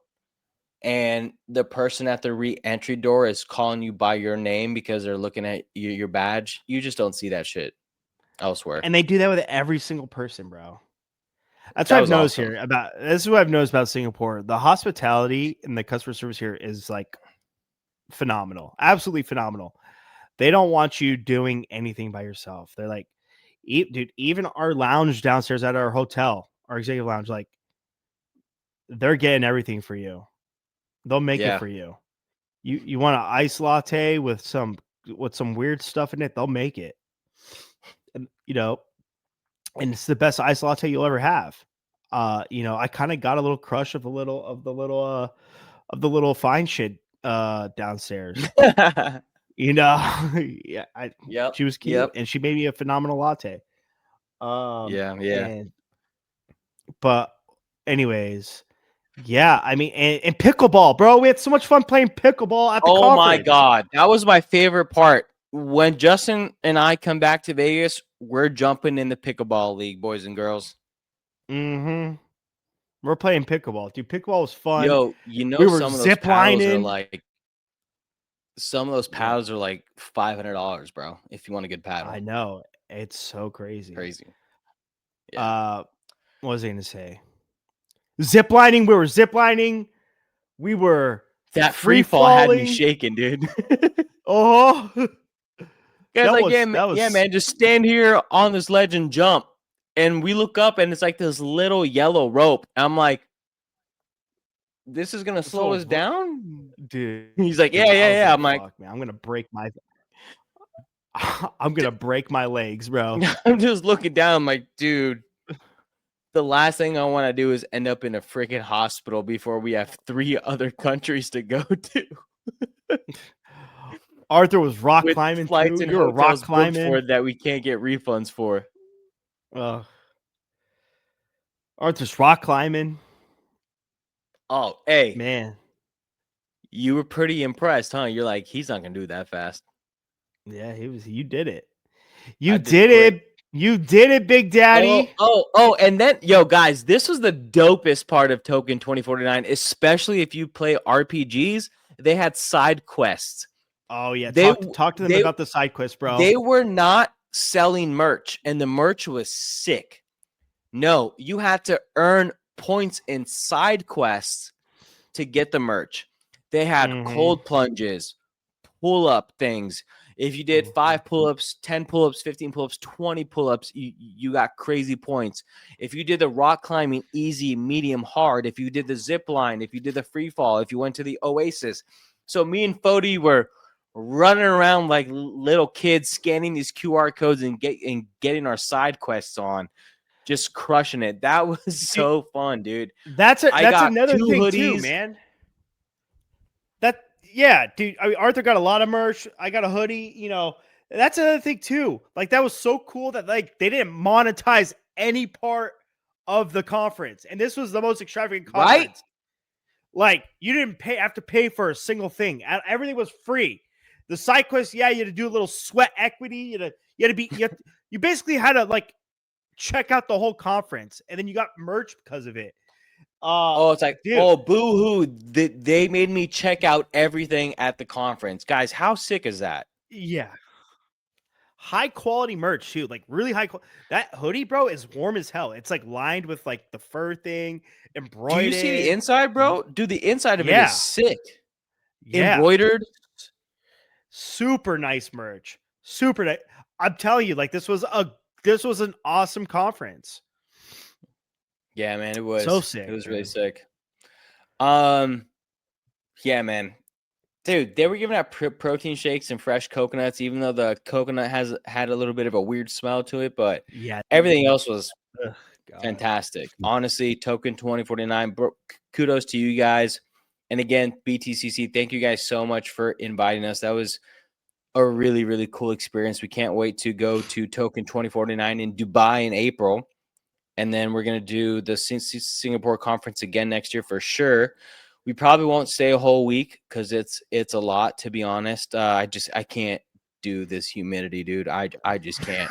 and the person at the re-entry door is calling you by your name because they're looking at your badge, you just don't see that shit elsewhere. And they do that with every single person, bro. That's what That I've was noticed awesome. here about this is what I've noticed about Singapore. The hospitality and the customer service here is like phenomenal. Absolutely phenomenal. They don't want you doing anything by yourself. They're like, dude, even our lounge downstairs at our hotel, our executive lounge, like they're getting everything for you. They'll make it Yeah. for you. You want an iced latte with some weird stuff in it, they'll make it. And and it's the best iced latte you'll ever have. I kind of got a little crush of the little fine shit downstairs. Yeah, Yep. she was cute Yep. and she made me a phenomenal latte. Yeah. Yeah. And but anyways, yeah, I mean, and pickleball, bro. We had so much fun playing pickleball at the Oh my conference. god, that was my favorite part. When Justin and I come back to Vegas, we're jumping in the pickleball league, boys and girls. Mm-hmm. We're playing pickleball, dude. Pickleball was fun. Yo, We were some of those zip paddles are lining. like some of those Yeah, paddles are like $500, bro. If you want a good I paddle, know. It's so crazy. crazy. Yeah, Uh, what was I gonna say? Zip lining. We were zip lining. We were that free free fall had me falling. shaking, dude. Oh, Guys, like, yeah, that yeah, was man, just stand here on this ledge and jump. And we look up, and it's like this little yellow rope. I'm like, this is gonna slow us so, down. dude. He's like, yeah, I yeah, was yeah. like, I'm like, fuck, man. I'm gonna break my legs, bro. I'm just looking down. I'm like, dude, the last thing I want to do is end up in a freaking hospital before we have 3 other countries to go to Arthur was rock with climbing flights too. and You were rock hotels booked climbing. for that we can't get refunds for. Uh, Arthur's rock climbing. Oh, hey, Man, you were pretty impressed, huh? You're like, he's not gonna do that fast. yeah, he was. You did it. I You did did quick. it. You did it, Big Daddy. And then, yo, guys, this was the dopest part of Token 2049, especially if you play RPGs. They had side quests. Oh yeah, They talk to them they about the side quest, bro. they were not selling merch, and the merch was sick. No, you had to earn points in side quests to get the merch. They had Mm-hmm. cold plunges, pull up things. If you did 5 pull ups, 10 pull ups, 15 pull ups, 20 pull ups, you got crazy points. If you did the rock climbing easy, medium, hard, if you did the zip line, if you did the free fall, if you went to the Oasis. So me and Fody were running around like little kids, scanning these QR codes and getting our side quests on, just crushing it. That was Dude, so fun, dude. that's I that's got another 2 thing too, hoodies. man. Yeah, dude. I mean, Arthur got a lot of merch. I got a hoodie. That's another thing too. Like that was so cool that like they didn't monetize any part of the conference, and this was the most extravagant Right? conference. Like you didn't have to pay for a single thing. Everything was free. The side quest, yeah, you had to do a little sweat equity. You basically had to like check out the whole conference, and then you got merch because of it. Oh, it's like, Dude, oh, boo-hoo. They made me check out everything at the conference. Guys, how sick is that? yeah, high quality merch too, like really high. That hoodie, bro, is warm as hell. It's like lined with like the fur thing, Do you see the embroidered. inside, bro? Dude, the inside of it is Yeah, sick. yeah, Embroidered. super nice merch. Super nice. I'm telling you, like this was an awesome conference. Yeah, man, it was So sick. It was man. really sick. Yeah, man. Dude, they were giving out protein shakes and fresh coconuts, even though the coconut had a little bit of a weird smell to it, but Yeah. everything else was Ugh, God. fantastic. Honestly, Token2049, kudos to you guys. And again, BTCC, thank you guys so much for inviting us. That was a really, really cool experience. We can't wait to go to Token2049 in Dubai in April. And then we're going to do the Singapore conference again next year for sure. We probably won't stay a whole week because it's a lot, to be honest. I can't do this humidity, dude. I just can't.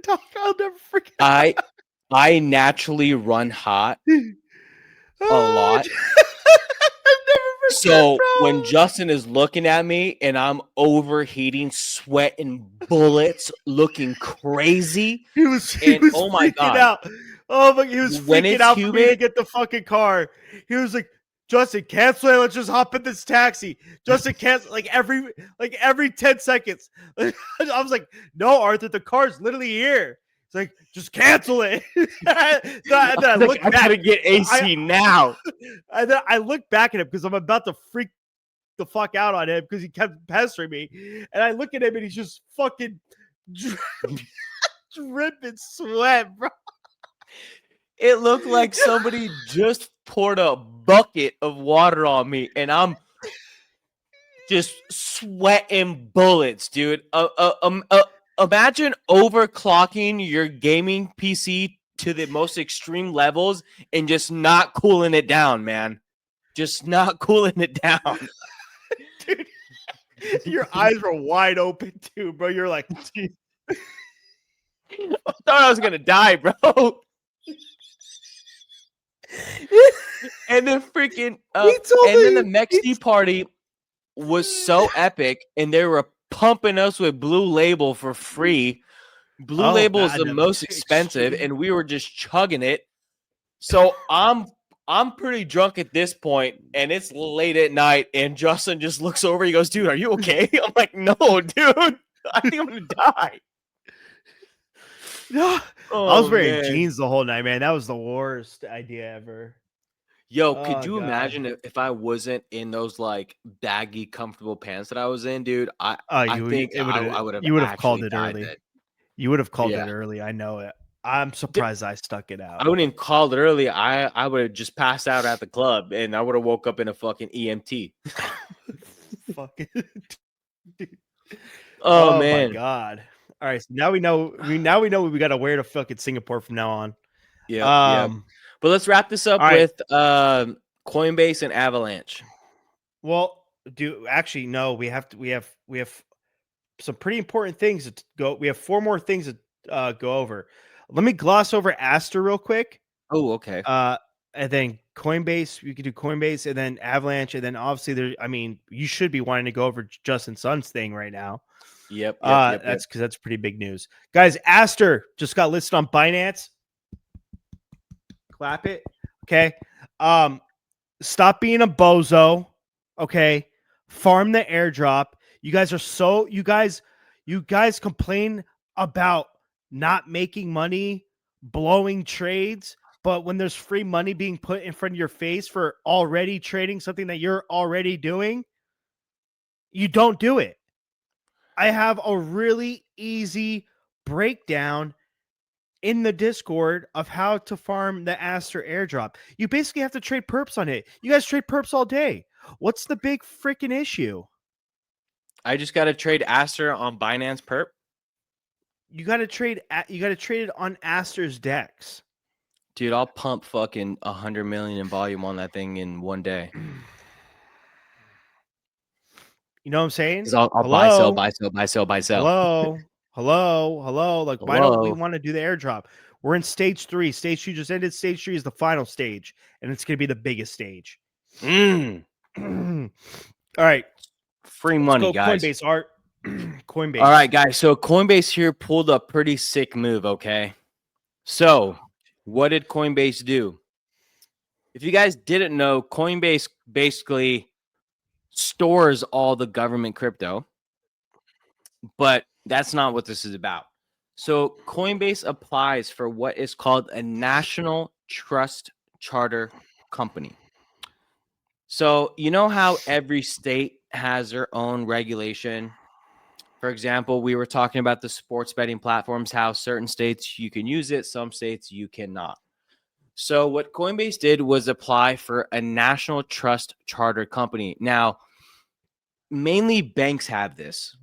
I'll never forget. I naturally run hot a lot. So when Justin is looking at me and I'm overheating, sweating bullets, looking crazy, he was oh my God. out. Oh my, he was When freaking it's out for me to humid- get the fucking car. He was like, Justin, cancel it. Let's just hop in this taxi. Justin, cancel like every 10 seconds. I was like, no, Arthur, the car's literally here. It's like, just cancel it. Then I look I back. gotta get AC now. And then I look back at him because I'm about to freak the fuck out on him because he kept pestering me. And I look at him and he's just fucking dripping sweat, bro. It looked like somebody just poured a bucket of water on me, and I'm just sweating bullets, dude. Imagine overclocking your gaming PC to the most extreme levels and just not cooling it down, man. Just not cooling it down. Dude, your eyes were wide open too, bro. You're like, I thought I was gonna die, bro. And then freaking then the Mexi party was so epic, and they were pumping us with Blue Label for free. Blue Label is the most expensive, and we were just chugging it. So I'm pretty drunk at this point, and it's late at night, and Justin just looks over. He goes, "Dude, are you okay?" I'm like, "No, dude. I think I'm gonna die." No, I was wearing jeans the whole night, man. That was the worst idea ever. Yo, could you imagine if I wasn't in those like baggy, comfortable pants that I was in, dude? I think I would have. You would have called it died early. then. You would have called it early. I know it. I'm surprised I stuck it out. I wouldn't even call it early. I would have just passed out at the club, and I would have woke up in a fucking EMT. Fucking. Oh man, my God! All right, so now we know. We got to wear to fucking Singapore from now on. Yeah. But let's wrap this up with Coinbase and Avalanche. Well, no, we have some pretty important things to go. We have 4 more things to go over. Let me gloss over Aster real quick. Oh, okay. And then Coinbase, you could do Coinbase, and then Avalanche, and then obviously you should be wanting to go over Justin Sun's thing right now. Yep. That's because that's pretty big news, guys. Aster just got listed on Binance. Clap it. Okay. Stop being a bozo. Okay. Farm the airdrop. You guys complain about not making money, blowing trades, but when there's free money being put in front of your face for already trading something that you're already doing, you don't do it. I have a really easy breakdown in the Discord of how to farm the Aster airdrop. You basically have to trade perps on it. You guys trade perps all day. What's the big freaking issue? I just got to trade Aster on Binance perp. You got to trade it on Aster's DEX. Dude, I'll pump fucking 100 million in volume on that thing in one day. You know what I'm saying? I'll buy, sell. Hello. Like, why don't we want to do the airdrop? We're in stage 3. Stage 2 just ended. Stage 3 is the final stage, and it's going to be the biggest stage. All right. Free money, guys. Coinbase, Art. Coinbase. All right, guys. So Coinbase here pulled a pretty sick move, okay? So what did Coinbase do? If you guys didn't know, Coinbase basically stores all the government crypto, but that's not what this is about. So Coinbase applies for what is called a national trust charter company. So you know how every state has their own regulation. For example, we were talking about the sports betting platforms, how certain states you can use it, some states you cannot. So what Coinbase did was apply for a national trust charter company. Now, mainly banks have this.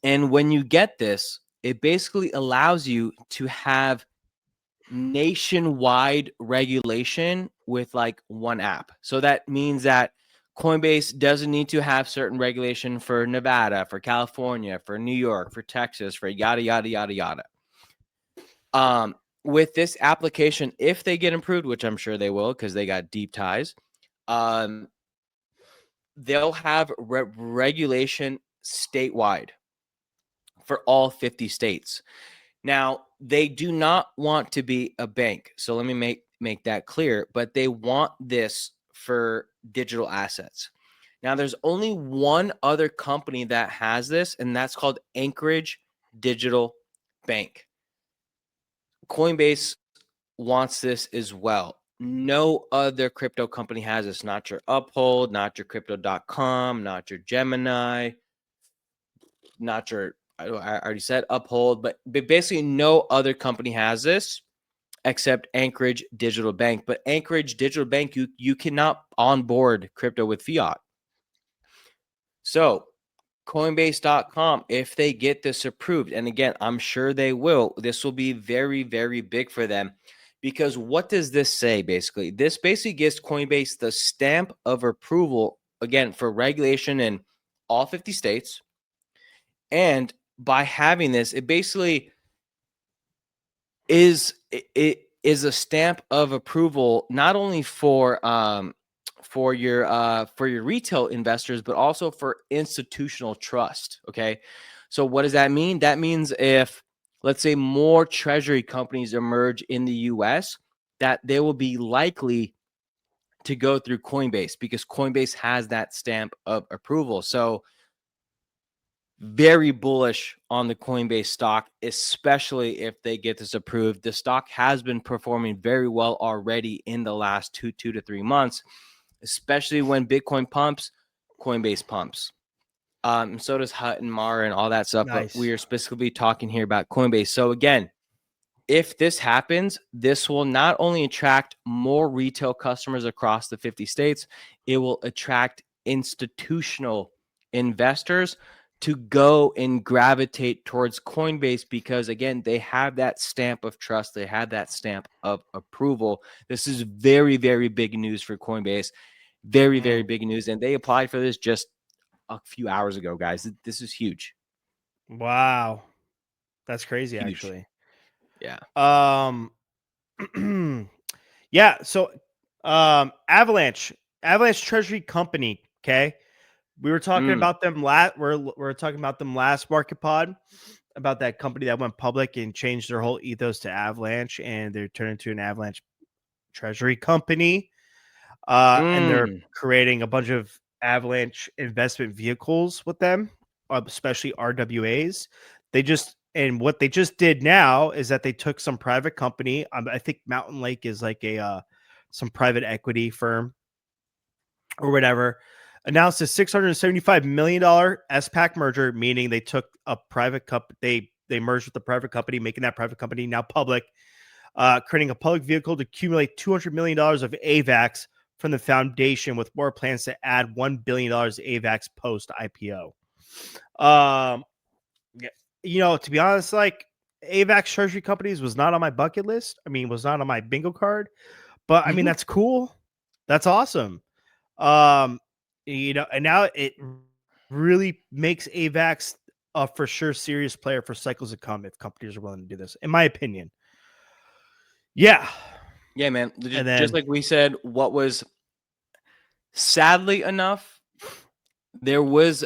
And when you get this, it basically allows you to have nationwide regulation with like one app. So that means that Coinbase doesn't need to have certain regulation for Nevada, for California, for New York, for Texas, for yada, yada, yada, yada. With this application, if they get approved, which I'm sure they will because they got deep ties, they'll have regulation statewide for all 50 states. Now, they do not want to be a bank. So let me make that clear, but they want this for digital assets. Now, there's only one other company that has this, and that's called Anchorage Digital Bank. Coinbase wants this as well. No other crypto company has this, not your Uphold, not your crypto.com, not your Gemini, not your, I already said Uphold, but basically no other company has this except Anchorage Digital Bank. But Anchorage Digital Bank, you cannot onboard crypto with fiat. So Coinbase.com, if they get this approved, and again, I'm sure they will, this will be very, very big for them. Because what does this say basically? This basically gives Coinbase the stamp of approval, again, for regulation in all 50 states. And by having this, it basically is a stamp of approval not only for your retail investors, but also for institutional trust. Okay, so what does that mean? That means if, let's say, more treasury companies emerge in the US, that they will be likely to go through Coinbase because Coinbase has that stamp of approval. So very bullish on the Coinbase stock, especially if they get this approved. The stock has been performing very well already in the last two to 3 months, especially when Bitcoin pumps, Coinbase pumps. So does Hut and Mar and all that stuff. Nice. But we are specifically talking here about Coinbase. So again, if this happens, this will not only attract more retail customers across the 50 states, it will attract institutional investors to go and gravitate towards Coinbase because, again, they have that stamp of trust. They have that stamp of approval. This is very, very big news for Coinbase. Very, very big news. And they applied for this just a few hours ago, guys. This is huge. Wow. That's crazy, Huge. actually. Yeah. Yeah, so Avalanche Treasury Company, okay? We were talking about them we're talking about them last market pod, about that company that went public and changed their whole ethos to Avalanche, and they're turned into an Avalanche Treasury Company. And they're creating a bunch of Avalanche investment vehicles with them, especially RWAs. What they just did now is that they took some private company. I think Mountain Lake is like some private equity firm or whatever. Announced a $675 million SPAC merger, meaning they took a private company. They merged with a private company, making that private company now public, creating a public vehicle to accumulate $200 million of AVAX from the foundation, with more plans to add $1 billion to AVAX post IPO. To be honest, like AVAX treasury companies was not on my bucket list. I mean, was not on my bingo card, but I mean, that's cool. That's awesome. And now it really makes AVAX a for sure serious player for cycles to come if companies are willing to do this, in my opinion. Yeah. Yeah, man. Just like we said, what was sadly enough, there was,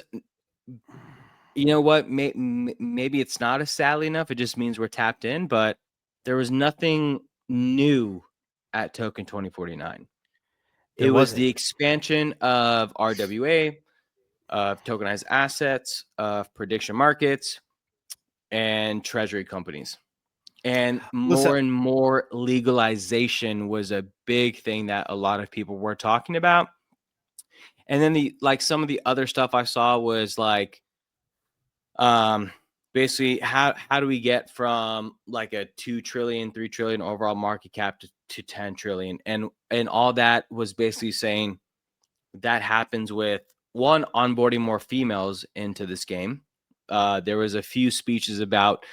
you know what, maybe it's not as sadly enough. It just means we're tapped in, but there was nothing new at Token 2049. It was the expansion of RWA, of tokenized assets, of prediction markets. and treasury companies. And Listen, more and more legalization was a big thing that a lot of people were talking about. And then some of the other stuff I saw was like, basically how do we get from like a 2 trillion, 3 trillion overall market cap to 10 trillion? And all that was basically saying that happens with one, onboarding more females into this game. There was a few speeches about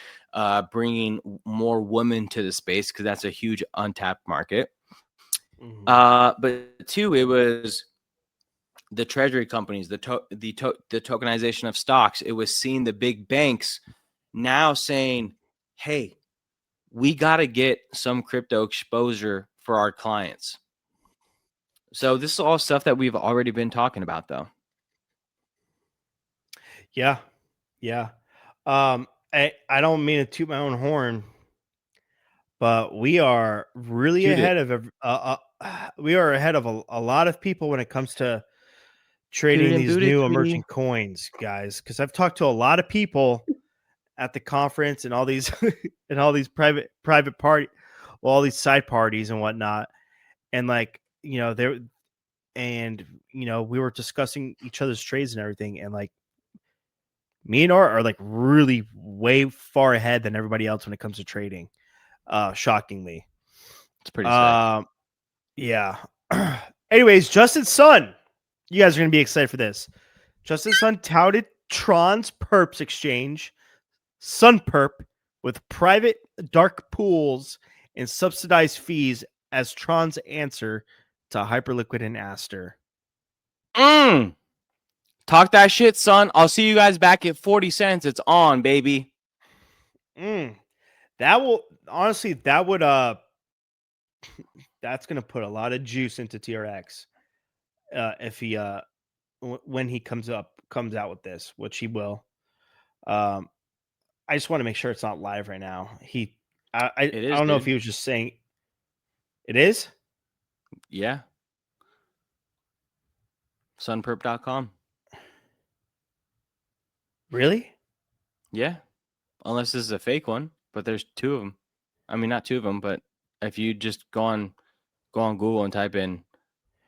bringing more women to the space because that's a huge untapped market. But two, it was the treasury companies, the tokenization of stocks. It was seeing the big banks now saying, hey, we got to get some crypto exposure for our clients. So this is all stuff that we've already been talking about, though. Yeah. I don't mean to toot my own horn, but we are really Shoot ahead it. of we are ahead of a lot of people when it comes to Toot it trading and these boot it, new Tweety. emerging coins, guys. Because I've talked to a lot of people at the conference and all these and all these private party, well, all these side parties and whatnot, and like there, and we were discussing each other's trades and everything, and like me and Art are like really way far ahead than everybody else when it comes to trading. Shockingly. It's pretty sick. Yeah. Anyways, Justin Sun. You guys are gonna be excited for this. Justin Sun touted Tron's perps exchange, Sun Perp, with private dark pools and subsidized fees as Tron's answer to Hyperliquid and Aster. Talk that shit, son. I'll see you guys back at 40 cents. It's on, baby. That will honestly, that would that's gonna put a lot of juice into TRX if he when he comes out with this, which he will. I just want to make sure it's not live right now. I don't know if he was just saying it is. Yeah. Sunperp.com. Really? Yeah. Unless this is a fake one, but there's two of them. I mean, not two of them, but if you just go on Google and type in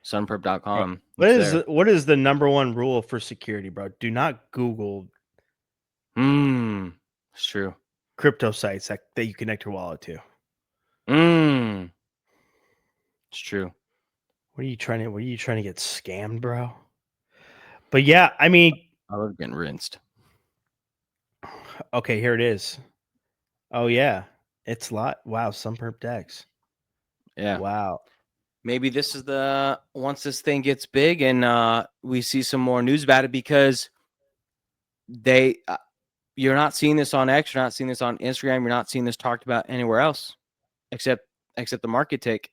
sunperp.com, What is the number one rule for security, bro? Do not Google. It's true. Crypto sites that you connect your wallet to. It's true. What are you trying to get scammed, bro? But yeah, I mean, I love getting rinsed. Okay, here it is. Oh yeah, it's lot. Wow, Sunperp Dex. Yeah. Wow. Maybe this is once this thing gets big and we see some more news about it, because you're not seeing this on X, you're not seeing this on Instagram, you're not seeing this talked about anywhere else except the market take.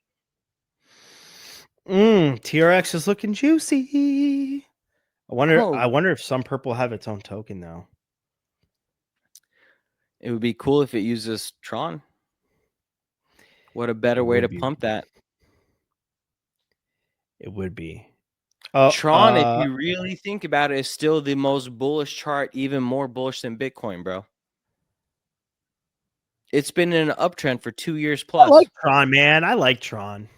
TRX is looking juicy. I wonder if Sunperp will have its own token though. It would be cool if it uses Tron. What a better way to pump that. It would be. Tron, if you really think about it, is still the most bullish chart, even more bullish than Bitcoin, bro. It's been in an uptrend for 2 years plus. I like Tron, man. I like Tron.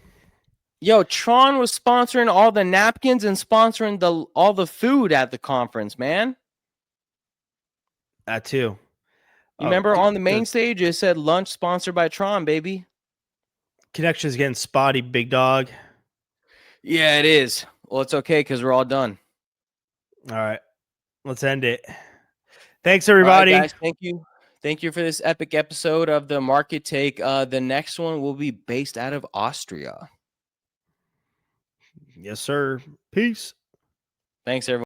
Yo, Tron was sponsoring all the napkins and sponsoring all the food at the conference, man. That too. You remember on the main stage, it said lunch sponsored by Tron, baby. Connection's getting spotty, big dog. Yeah, it is. Well, it's okay because we're all done. All right. Let's end it. Thanks, everybody. All right, guys, thank you. Thank you for this epic episode of the Market Take. The next one will be based out of Austria. Yes, sir. Peace. Thanks, everyone.